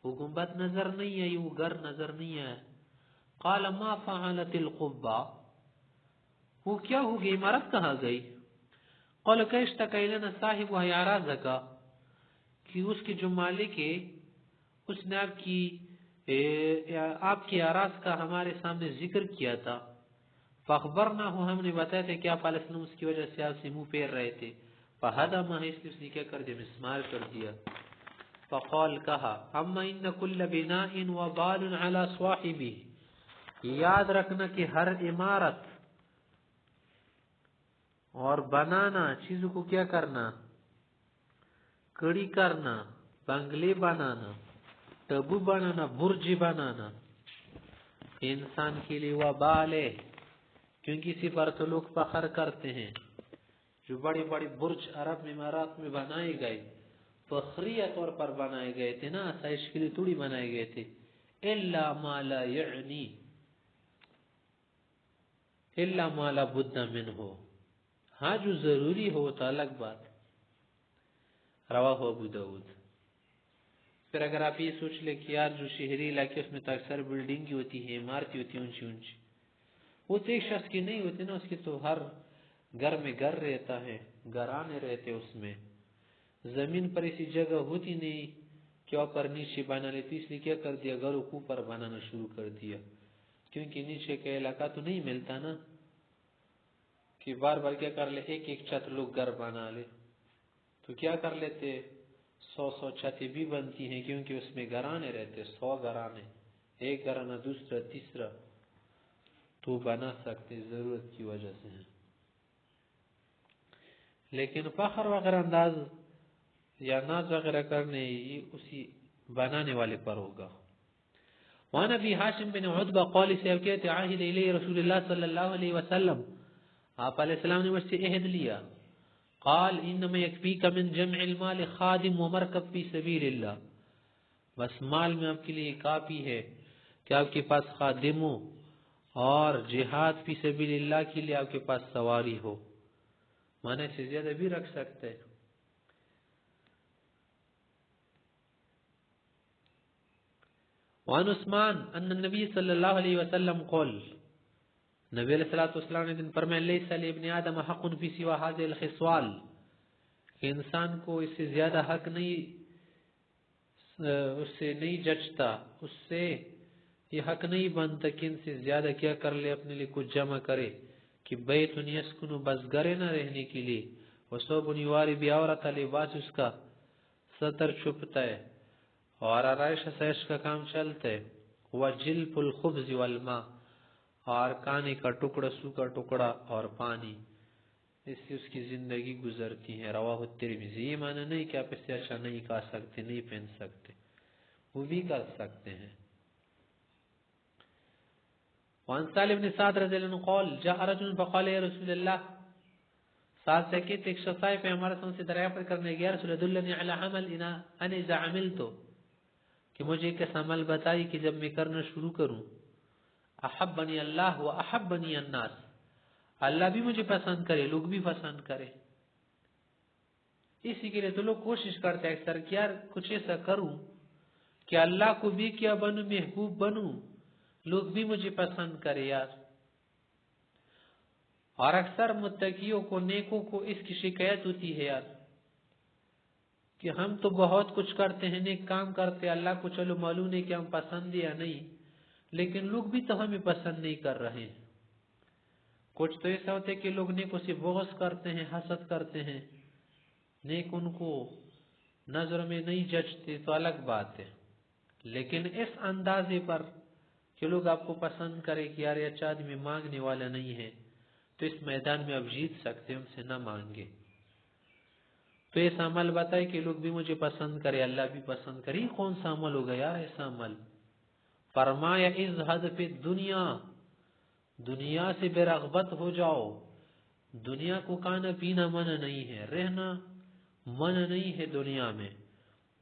وہ گنبد نظر نہیں آئی، وہ گھر نظر نہیں آیا. قال ما فعلت القبہ، وہ کیا ہو گئی، عمارت کہاں گئی؟ قال کاشتکی لنا صاحب وہی اعراضک، کہ اس کی جو مالک ہے اس نے آپ کی اعراض کا ہمارے سامنے ذکر کیا تھا. فاخبرنا ہو، ہم نے بتایا تھا کہ آپ علیہ السلام اس کی وجہ سے آپ سے منہ پھیر رہے تھے. فہدمہ، اس لیے اس نے کیا کر دیا، مسمار کر دیا. فقال، کہا اما ان کل بناء وبال علی صاحبہ، یاد رکھنا کہ ہر عمارت اور بنانا، چیزوں کو کیا کرنا، کڑی کرنا، بنگلے بنانا، ٹبو بنانا، برج بنانا، انسان کے لیے وبال ہے. کیونکہ اسی پر تو لوگ فخر کرتے ہیں. جو بڑے بڑے برج عرب امارات میں بنائے گئے، فخریہ طور پر بنائے گئے تھے نا، آسائش کے لیے تھوڑی بنائے گئے تھے. الا ما لا یعنی، الا ما لا بد منہ، ہاں جو ضروری ہو تو الگ بات. رواہ ابو داود. پھر اگر آپ یہ سوچ لیں کہ یار جو شہری علاقے اس میں تو اکثر بلڈنگ ہوتی ہے، عمارتیں ہوتی ہیں اونچی اونچی، وہ تو ایک شخص کی نہیں ہوتی نا، اس کی تو ہر گھر میں گھر رہتا ہے، گھرانے رہتے اس میں. زمین پر ایسی جگہ ہوتی نہیں کہ اوپر نیچے بنا لیتی، اس لیے کیا کر دیا، گھروں کو اوپر بنانا شروع کر دیا. کیونکہ نیچے کا علاقہ تو نہیں ملتا نا، کہ بار بار کیا کر لے، ایک ایک چھت لوگ گھر بنا لے، تو کیا کر لیتے، 100 چھتیں بھی بنتی ہیں، کیونکہ اس میں گھرانے رہتے، 100 گھرانے، ایک گھرانہ دوسرا تیسرا تو بنا سکتے، ضرورت کی وجہ سے ہیں. لیکن فخر وغیرہ انداز یا ناز وغیرہ کرنے، یہ اسی بنانے والے پر ہوگا. وعن ابی حاشم بن عتبہ قال، سے کہتے عاہد الی رسول اللہ صلی اللہ علیہ وسلم، آپ علیہ السلام نے مجھ سے عہد لیا. قال انما یکفیک من جمع المال خادم ومرکب فی سبیل اللہ، بس مال میں آپ کے لیے کافی ہے کہ آپ کے پاس خادموں اور جہاد فی سبیل اللہ کے لیے آپ کے پاس سواری ہو. معنی سے زیادہ بھی رکھ سکتے ہیں. وعن عثمان ان النبی صلی اللہ علیہ وسلم قال، نبی علیہ السلام نے فرمایا لیس لابن آدم حق فی سوا هذه الخصال، کہ انسان کو اس سے زیادہ حق نہیں، اس سے نہیں جچتا، اس سے یہ حق نہیں بنتا کہ ان سے زیادہ کیا کر لے، اپنے لیے کچھ جمع کرے. کہ بیت یسکن، بس گھرے نہ رہنے کے لیے، وثوب یواری بعورت، لباس اس کا ستر چھپتا ہے، اور آرائش سائش کا کام چلتا ہے. وجلب الخبز والماء، اور کھانے کا ٹکڑا، سوکھا ٹکڑا اور پانی، اس سے اس کی زندگی گزرتی ہے. رواہ الترمذی. یہ معنی نہیں کہ آپ اس سے اچھا نہیں کھا سکتے، نہیں پہن سکتے، وہ بھی کر سکتے ہیں. وعن سالم بن سعد رضی اللہ عنہ قال جاء رجل فقال یا رسول اللہ، سعد سے کہتے ایک شخص آئے پہ ہمارے سن سے دریافت کرنے گیا، رسول دلنی علی عمل انا اذا عملتو، کہ مجھے ایک ایسا عمل بتائی کہ جب میں کرنا شروع کروں، احبنی اللہ و احبنی الناس، اللہ بھی مجھے پسند کرے، لوگ بھی پسند کرے. اسی کے لیے تو لوگ کوشش کرتے ہیں اکثر کہ یار کچھ ایسا کروں کہ اللہ کو بھی کیا بنوں، محبوب بنوں، لوگ بھی مجھے پسند کرے. یار اور اکثر متقیوں کو نیکوں کو اس کی شکایت ہوتی ہے یار کہ ہم تو بہت کچھ کرتے ہیں، نیک کام کرتے، اللہ کو چلو معلوم نہیں کہ ہم پسند یا نہیں، لیکن لوگ بھی تو ہمیں پسند نہیں کر رہے ہیں۔ کچھ تو ایسا ہوتا ہے کہ لوگ نیکوں سے بغض کرتے ہیں، حسد کرتے ہیں، نیک ان کو نظر میں نہیں جچتے تو الگ بات ہے، لیکن اس اندازے پر کہ لوگ آپ کو پسند کرے کہ یار یہ اچھا آدمی مانگنے والا نہیں ہے، تو اس میدان میں آپ جیت سکتے ہیں، ان سے نہ مانگے۔ تو ایسا عمل بتائے کہ لوگ بھی مجھے پسند کرے، اللہ بھی پسند کرے، کون سا عمل ہوگا یار ایسا عمل؟ فرمایا ازہد فی الدنیا، دنیا سے بے رغبت ہو جاؤ۔ دنیا کو کھانا پینا منع نہیں ہے، رہنا منع نہیں ہے دنیا میں،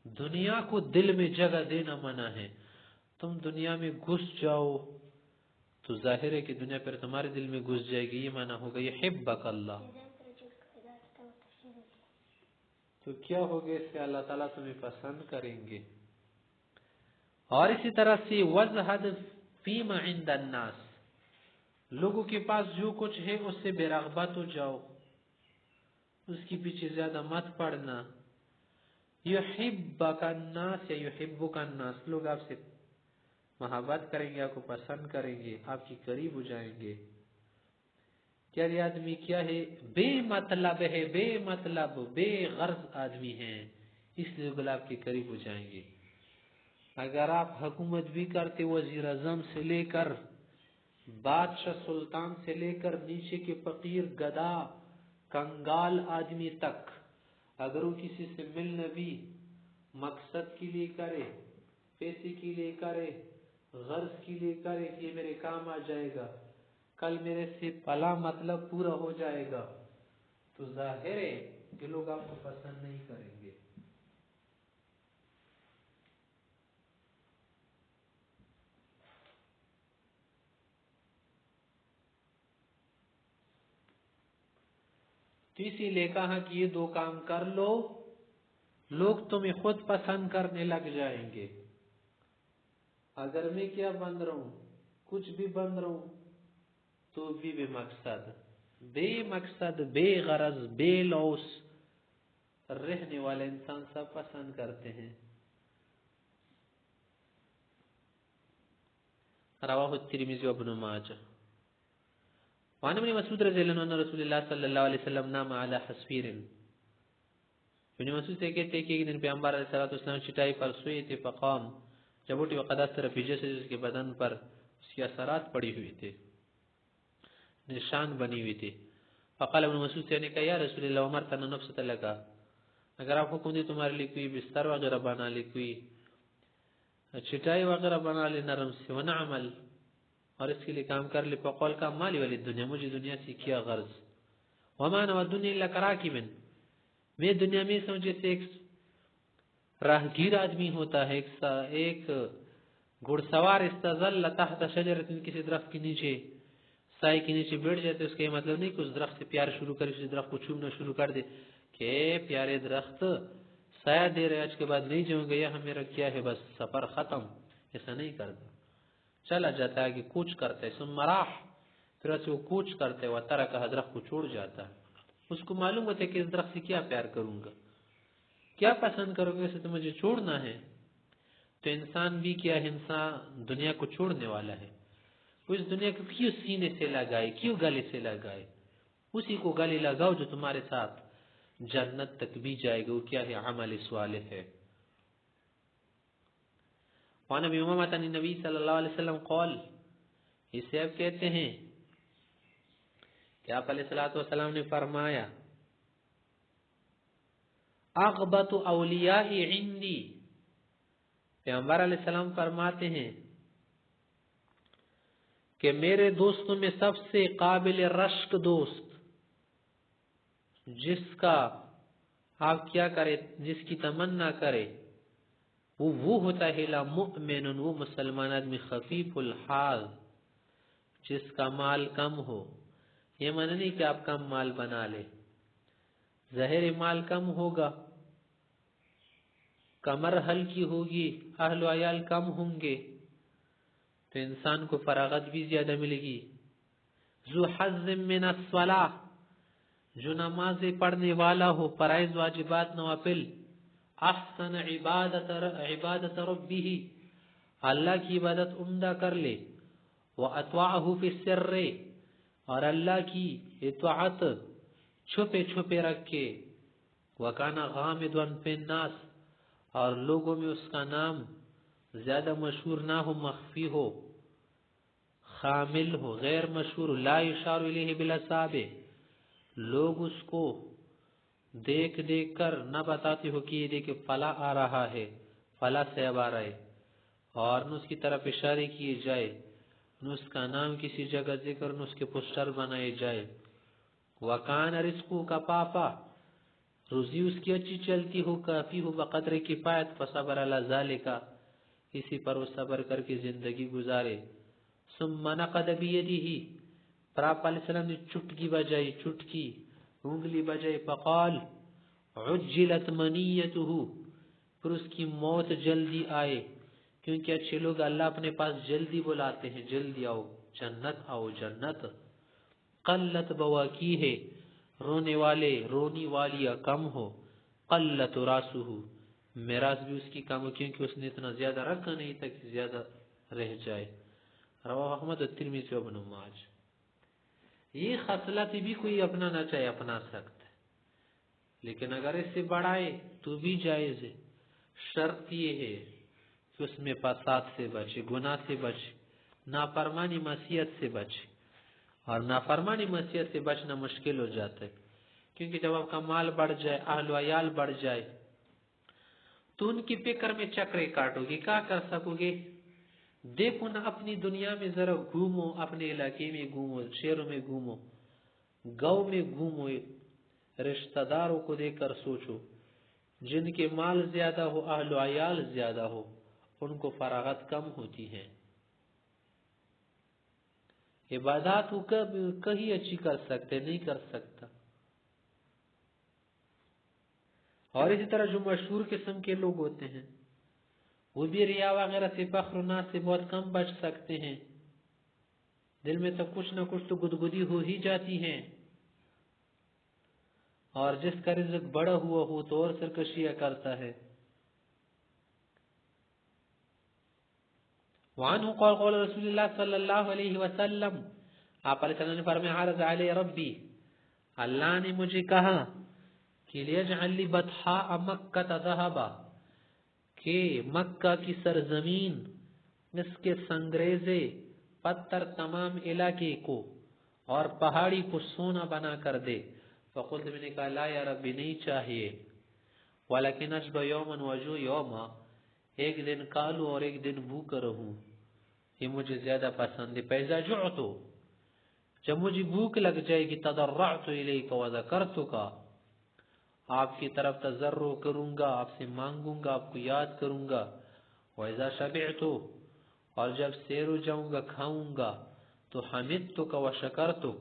دنیا کو دل میں جگہ دینا منع ہے۔ تم دنیا میں گھس جاؤ تو ظاہر ہے کہ دنیا پر تمہارے دل میں گھس جائے گی، یہ معنی ہوگا یحبک اللہ۔ تو کیا ہوگا اس سے؟ اللہ تعالیٰ تمہیں پسند کریں گے۔ اور اسی طرح سے وزہد فیما عند الناس، لوگوں کے پاس جو کچھ ہے اس سے بے رغبت ہو جاؤ، اس کے پیچھے زیادہ مت پڑنا۔ یحبک الناس یا یحبک الناس، لوگ آپ سے محبت کریں گے، آپ کو پسند کریں گے، آپ کے قریب ہو جائیں گے۔ کیا یہ آدمی کیا ہے؟ بے مطلب ہے، بے مطلب بے غرض آدمی ہے، اس لیے لوگ آپ کے قریب ہو جائیں گے۔ اگر آپ حکومت بھی کرتے، وزیر اعظم سے لے کر بادشاہ سلطان سے لے کر نیچے کے فقیر گدا کنگال آدمی تک، اگر وہ کسی سے ملنا بھی مقصد کے لیے کرے، پیسے کے لیے کرے، غرض کے لیے کرے کہ یہ میرے کام آ جائے گا، کل میرے سے پلا مطلب پورا ہو جائے گا، تو ظاہر ہے کہ لوگ آپ کو پسند نہیں کریں گے۔ تو اسی لیے کہا کہ یہ دو کام کر لو، لوگ تمہیں خود پسند کرنے لگ جائیں گے۔ اگر میں کیا بن رہا ہوں، کچھ بھی بن رہا ہوں، تو بھی بے مقصد بے غرض بے لوس رہنے والے انسان سب پسند کرتے ہیں۔ رواہ الترمذی و ابن ماجہ۔ وعن ابن مسعود رضی اللہ عنہ رسول اللہ صلی اللہ علیہ وسلم نام علی حصیر۔ ابن مسعود سے کہتے ہیں کہ ایک دن پیغمبر علیہ السلام چٹائی پر سوئے تھے، فقام، جب اٹھے وقد اثر فی جسدہ، اس کے بدن پر اس کی اثرات پڑی ہوئی تھے، نشان بنی ہوئی تھی۔ فقال ابن مسعود سے نے کہا یا رسول اللہ امرتنا نبسط لگا، اگر آپ حکم دے تمہارے لیے کوئی بستر وغیرہ بنا لے، کوئی چٹائی وغیرہ بنا لے نرم سے، ونعمل، اور اس کے لیے کام کر لے، فقال کا مالی والی دنیا، مجھے دنیا سے کیا غرض، وما انا والدنیا الا کراکب، میں دنیا میں سمجھے سے ایک راہگیر آدمی ہوتا ہے، ایک گھڑ سوار استظل تحت شجرۃ، کسی درخت کے نیچے سائے کے نیچے بیٹھ جاتے، اس کا یہ مطلب نہیں کہ اس درخت سے پیار شروع کرے، اس درخت کو چومنا شروع کر دے کہ پیارے درخت سایہ دے رہے، آج کے بعد نہیں جاؤں گا، یہاں میرا کیا ہے، بس سفر ختم، ایسا نہیں کرتا، چلا جاتا ہے کہ کوچ کرتا ہے، ثم راح، پھر اسے وہ کوچ کرتا ہے، وہ ترک درخت کو چھوڑ جاتا ہے، اس کو معلوم ہوتا ہے کہ اس درخت سے کیا پیار کروں گا، کیا پسند کروں گا، اسے تو مجھے چھوڑنا ہے۔ تو انسان بھی کیا ہے، انسان دنیا کو چھوڑنے والا ہے، وہ اس دنیا کو کیوں سینے سے لگائے، کیوں گلے سے لگائے، اسی کو گلے لگاؤ جو تمہارے ساتھ جنت تک بھی جائے گا، وہ کیا ہے، عمل صالح ہے۔ وعن ابی امامۃ عن النبی صلی اللہ علیہ وسلم قال، اسے اب کہتے ہیں کہ آپ علیہ الصلوۃ والسلام نے فرمایا اغبط اولیاء عندی، پیغمبر علیہ السلام فرماتے ہیں کہ میرے دوستوں میں سب سے قابل رشک دوست، جس کا آپ کیا کرے، جس کی تمنا کرے، وہ ہوتا ہے مؤمن، وہ مسلمان آدمی، خفیف الحال، جس کا مال کم ہو۔ یہ معنی نہیں کہ آپ کم مال بنا لے، ظاہر مال کم ہوگا، کمر ہلکی ہوگی، اہل و عیال کم ہوں گے، تو انسان کو فراغت بھی زیادہ ملے گی، ذو حظ من الصلاۃ، جو نماز پڑھنے والا ہو، فرائض واجبات نوافل، احسن عبادت ربہ، اللہ کی عبادت عمدہ کر لے، واطاعہ فی السر، اور اللہ کی اطاعت چھپے چھپے رکھے، وکان غامضا فی الناس، اور لوگوں میں اس کا نام زیادہ مشہور نہ ہو، مخفی ہو، خامل ہو، غیر مشہور، لا یشار الیہ بالاصابع، لوگ اس کو دیکھ دیکھ کر نہ بتاتے ہو کہ یہ دیکھے فلاں آ رہا ہے، فلاں صاحب آ رہا ہے، اور نہ اس کی طرف اشارے کیے جائے، نہ اس کا نام کسی جگہ ذکر، نہ اس کے پوسٹر بنائے جائے۔ وکان رزقہ کفافا، روزی اس کی اچھی چلتی ہو، کافی ہو، بقدر کفایت، فصبر علی ذالک، اسی پر وہ صبر کر کے زندگی گزارے۔ ثم نقد بیدہ، پھر آپ علیہ السلام نے چٹکی بجائی، چٹکی انگلی بجائی، فقال عجلت منیتہ، پھر اس کی موت جلدی آئے، کیونکہ اچھے لوگ اللہ اپنے پاس جلدی بلاتے ہیں، جلدی آؤ جنت، آؤ جنت۔ قلت بواکیہ، رونے والے رونی والیا کم ہو، قلت راسہ، میراث بھی اس کی کم ہو، کیونکہ اس نے اتنا زیادہ رکھا نہیں تھا کہ زیادہ رہ جائے۔ رواہ احمد الترمذی و ابن ماجہ۔ یہ خصلت بھی کوئی اپنانا چاہے اپنا سکتا ہے، لیکن اگر اس سے بڑھائے تو بھی جائز ہے۔ شرط یہ ہے کہ اس میں فساد سے بچے، گناہ سے بچے، نافرمانی معصیت سے بچے، اور نافرمانی معصیت سے بچنا مشکل ہو جاتا ہے، کیونکہ جب آپ کا مال بڑھ جائے، اہل و عیال بڑھ جائے، تو ان کی فکر میں چکرے کاٹو گے، کیا کر سکو گے؟ دیکھو نا، اپنی دنیا میں ذرا گھومو، اپنے علاقے میں گھومو، شہروں میں گھومو، گاؤں میں گھومو، رشتہ داروں کو دیکھ کر سوچو، جن کے مال زیادہ ہو، اہل و عیال زیادہ ہو، ان کو فراغت کم ہوتی ہے، عبادات وہ کہیں اچھی کر سکتے نہیں کر سکتا۔ اور اسی طرح جو مشہور قسم کے لوگ ہوتے ہیں، وہ بھی ریا وغیرہ سے، فخر و ناز سے بہت کم بچ سکتے ہیں، دل میں تو کچھ نہ کچھ تو گدگدی ہو ہی جاتی ہے، اور جس کا رزق بڑا ہوا ہو تو اور سرکشیاں کرتا ہے۔ وعنہ قال قول رسول اللہ صلی اللہ علیہ وسلم، آپ علیہ السلام نے فرمایا، عرض علی ربی، اللہ نے مجھے کہا کہ لیجعل لی بطحاء مکہ ذہبا، کہ مکہ کی سرزمین، اس کے سنگریزے پتھر تمام علاقے کو اور پہاڑی کو سونا بنا کر دے۔ فقلت، میں نے کہا، لا یا ربی، نہیں چاہیے، ولیکن اشبع یوما وجوع یوما، ایک دن کالو اور ایک دن بھوکا رہوں، یہ مجھے زیادہ پسند ہے۔ فإذا جعت، جب مجھے بھوک لگ جائے گی، تضرعت الیک وذکرتک، آپ کی طرف تضرع کروں گا، آپ سے مانگوں گا، آپ کو یاد کروں گا۔ وإذا شبعت، اور جب سیر ہو جاؤں گا، کھاؤں گا، تو حمدتک وشکرتک،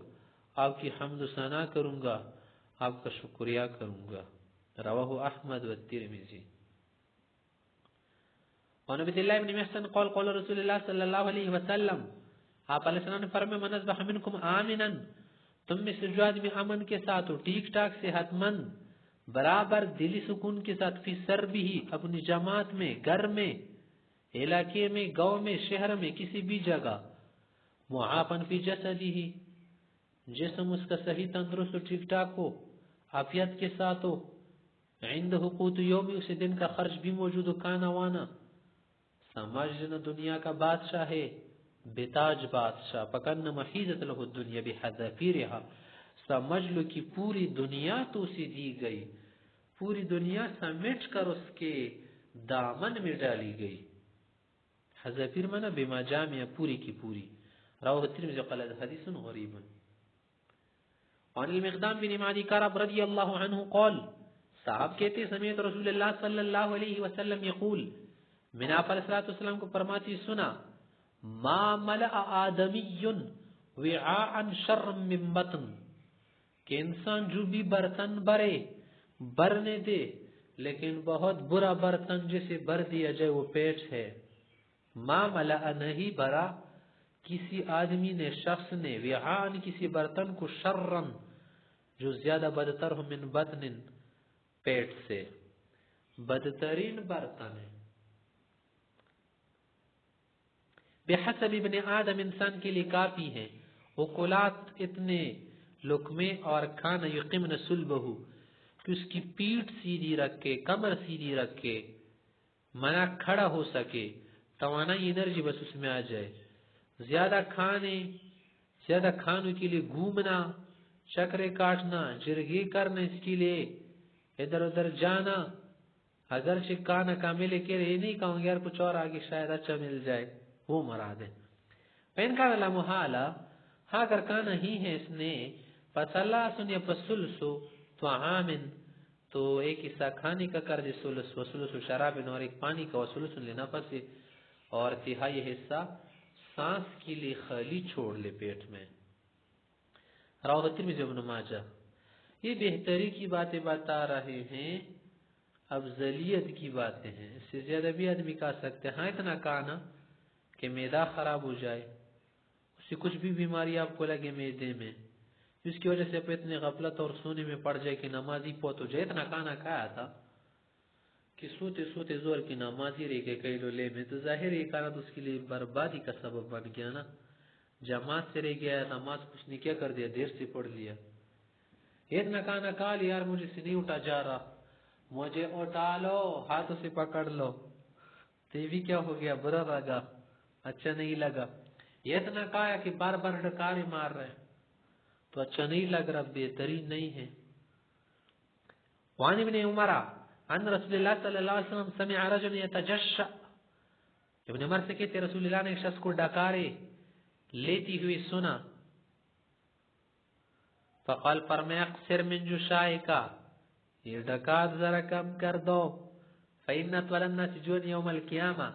آپ کی حمد و ثنا کروں گا، آپ کا شکریہ کروں گا۔ رواہ احمد والترمذی۔ وعن عبد اللہ بن محسن قال قال رسول اللہ صلی اللہ علیہ وسلم، آپ علیہ السلام نے فرمایا، من اصبح منکم آمنا، تم میں سے جو آدمی امن کے ساتھ ہو، ٹھیک ٹھاک صحت مند، برابر دلی سکون کے ساتھ، فی سربہ، اپنی جماعت میں، گھر میں، علاقے میں، گاؤں میں، شہر میں، کسی بھی جگہ، معافن فی جسدہ، جسم اس کا صحیح تندرست و ٹھیک ٹھاک ہو، عافیت کے ساتھ ہو، عند قوت یومی، اسے دن کا خرچ بھی موجود ہو، کھانا وانا، سمجھنا دنیا کا بادشاہ ہے، بتاج بادشاہ، فکن محیزت له الدنیا بحذافیرها، سمجھ لو کہ پوری دنیا تو اسے دی گئی، پوری دنیا سمیٹ کر اس کے دامن میں ڈالی گئی۔ حذافیر مانا بما جامع، پوری کی پوری۔ رواه الترمذی قال حدیث غریب۔ وعن المقدام بن معدی کرب رضی اللہ عنہ قال، صاحب کہتے سمیت رسول اللہ صلی اللہ علیہ وسلم یقول، میں نے آپ علیہ السلام کو فرماتی سنا، ما ملأ آدمی وعاء شر من بطن، کہ انسان جو بھی برتن برنے دے، لیکن بہت برا برتن جسے بھر دیا جائے وہ پیٹ ہے۔ ما ملأ، نہیں بھرا، کسی آدمی نے، شخص نے، وعان کسی برتن کو، شرن جو زیادہ بدتر ہو، من بطن پیٹ سے، بدترین برتن ہے. بحسب ابن آدم انسان کے لیے کافی ہے، وکلات اتنے لقمے، اور کھانا یقمن صلبہ کہ اس کی پیٹھ سیدھی رکھ کے، کمر سیدھی رکھ کے منا کھڑا ہو سکے، توانائی انرجی بس اس میں آ جائے. زیادہ کھانوں کے لیے گھومنا، چکرے کاٹنا، جرگی کرنا، اس کے لیے ادھر ادھر جانا، اگرچہ کانا کا ملے کہ یہ نہیں کہوں گے یار کچھ اور آگے شاید اچھا مل جائے، وہ مراد ہے. فین کا لا محالہ، ہاں اگر کانا ہی ہے اس نے، فصلا سن یا فسلسو تو عامن، تو ایک حصہ کھانے کا کر دے، سلس و سلس و شراب، اور ایک پانی کا، وسلس لینا پسے، اور تہائی حصہ سانس کے لیے خالی چھوڑ لے پیٹ میں. رواه ترمذی ابن ماجہ. یہ بہتری کی باتیں بتا رہے ہیں، افضلیت کی باتیں ہیں. اس سے زیادہ بھی آدمی کھا سکتے ہیں. ہاں اتنا کھانا کہ معدہ خراب ہو جائے، اس سے کچھ بھی بیماری آپ کو لگے معدے میں، جس کی وجہ سے آپ اتنے غفلت اور سونے میں پڑ جائے کہ نمازی پوت ہو جائے. اتنا کھانا کھایا تھا کہ سوتے سوتے زور کی نمازی رہ گئے کئی لولے میں، تو ظاہر یہ کھانا تو اس کے لیے بربادی کا سبب بن گیا نا. جماعت سے رہ گیا، نماز کچھ نے کیا کر دیا، دیر سے پڑھ لیا. اتنا کھانا کھا لیا، یار مجھے سے نہیں اٹھا جا رہا، مجھے اٹھا لو، ہاتھوں سے پکڑ لو. تو یہ بھی کیا ہو گیا، برا لگا، اچھا نہیں لگا. یہ اتنا کھایا کہ بار بار ڈکارے مار رہے، تو اچھا نہیں لگ رہا، بہترین نہیں ہے. وعن ابن عمر عن رسول اللہ صلی اللہ علیہ وسلم سمع رجل يتجشع، ابن عمر سے کہتے رسول اللہ نے ایک شخص کو ڈکارے لیتی ہوئی سنا. فقال فرمایا اقصر من جشائک، یہ ڈکات ذرا کم کر دو. فإن أطول الناس جوعا يوم القيامة،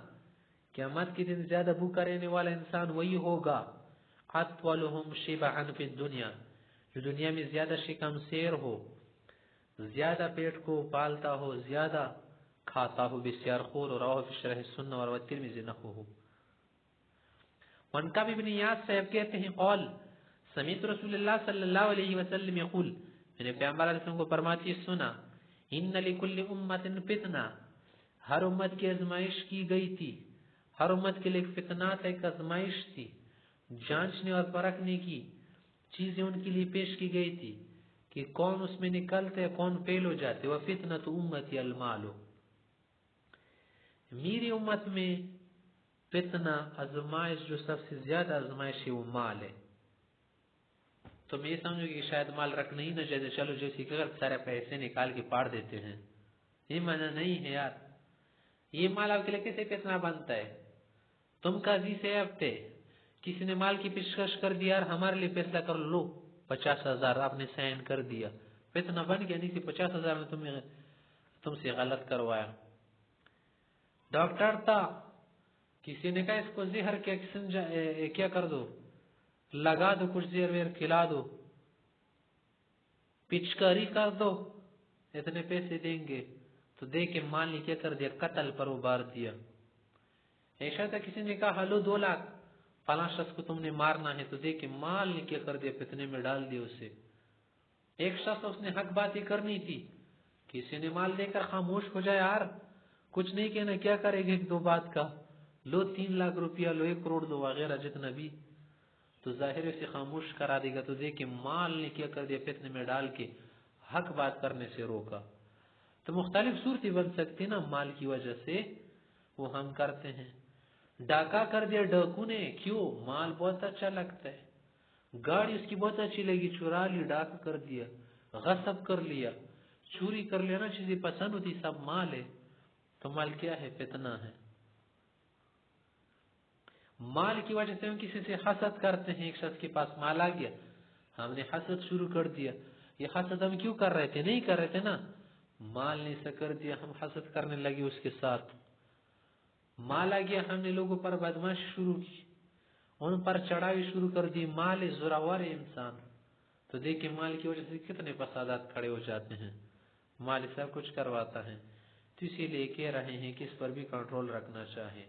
قیامت کے دن زیادہ بھوکا رہنے والا انسان وہی ہوگا. اطولهم شبعا فی الدنیا، جو دنیا میں زیادہ شکم سیر ہو، زیادہ پیٹ کو پالتا ہو، زیادہ کھاتا ہو، بسیار خور. اور رواه فی شرح السنہ اور ترمذی نحوه. وان کعب بن ایاس صاحب کہتے ہیں قال سمعت رسول اللہ صلی اللہ علیہ وسلم یقول، میں نے پیغمبر علیہ وسلم کو فرماتے سنا، ان لکل امت فتنہ، ہر امت کی ازمائش کی گئی تھی. ہر امت کے لیے فتنات ایک ازمائش تھی، جانچنے اور پرکھنے کی چیزیں ان کے لیے پیش کی گئی تھی کہ کون اس میں نکلتے کون فیل ہو جاتے. وفتنۃ امتی المال، میری امت میں فتنہ ازمائش جو سب سے زیادہ ازمائش ہے وہ مال ہے. تو میں یہ سمجھوں کہ شاید مال رکھنا ہی نہ چاہتے، چلو جیسے کہ سارے پیسے نکال کے پاڑ دیتے ہیں، یہ معنی نہیں ہے یار. یہ مال آپ کے لیے کیسے فتنہ بنتا ہے؟ تم قاضی سے اب تھے، کسی نے مال کی پیشکش کر دیا، یار ہمارے لیے فیصلہ کر لو، 50,000 آپ نے سائن کر دیا، فتنہ بن گیا. نہیں 50,000 میں تم سے غلط کروایا. ڈاکٹر تھا، کسی نے کہا اس کو زہر کیا کر دو، لگا دو، کچھ زہر ویر کھلا دو، پچکاری کر دو، اتنے پیسے دیں گے. تو دے کے مال نے کیا کر دیا، قتل پر ابار دیا. ایسا تھا کسی نے کہا ہلو 2 لاکھ فلاں شخص کو تم نے مارنا ہے، تو دے کے مال نے کیا کر دیا، فتنے میں ڈال دیا اسے. ایک شخص اس نے حق باتیں کرنی تھی، کسی نے مال دے کر خاموش ہو جائے، یار کچھ نہیں کہنا، کیا کرے گا 1-2 بات کا، لو 3 لاکھ روپیہ، لو 1 کروڑ دو وغیرہ جتنا بھی، تو ظاہر سے خاموش کرا دے گا. تو دے کے مال نے کیا کر دیا، فتنے میں ڈال کے حق بات کرنے سے روکا. تو مختلف صورتیں بن سکتی نا مال کی وجہ سے، وہ ہم کرتے ہیں. ڈاکہ کر دیا ڈاکو نے، کیوں؟ مال بہت اچھا لگتا ہے، گاڑی اس کی بہت اچھی لگی، چرا لی، ڈاکہ کر دیا، غصب کر لیا، چوری کر لیا نا، چیزیں پسند ہوتی، سب مال ہے. تو مال کیا ہے؟ فتنہ ہے. مال کی وجہ سے ہم کسی سے حسد کرتے ہیں. ایک شخص کے پاس مال آ گیا، ہم نے حسد شروع کر دیا. یہ حسد ہم کیوں کر رہے تھے؟ نہیں کر رہے تھے نا، مال نے ایسا کر دیا، ہم حسد کرنے لگے اس کے ساتھ. مال آ گیا، ہم نے لوگوں پر بدماشی شروع کی، ان پر چڑھائی شروع کر دی. مال زراور ہے انسان. تو دیکھیں مال کی وجہ سے کتنے فسادات کھڑے ہو جاتے ہیں. مال سب کچھ کرواتا ہے. تو اسی لیے کہہ رہے ہیں کہ اس پر بھی کنٹرول رکھنا چاہیے.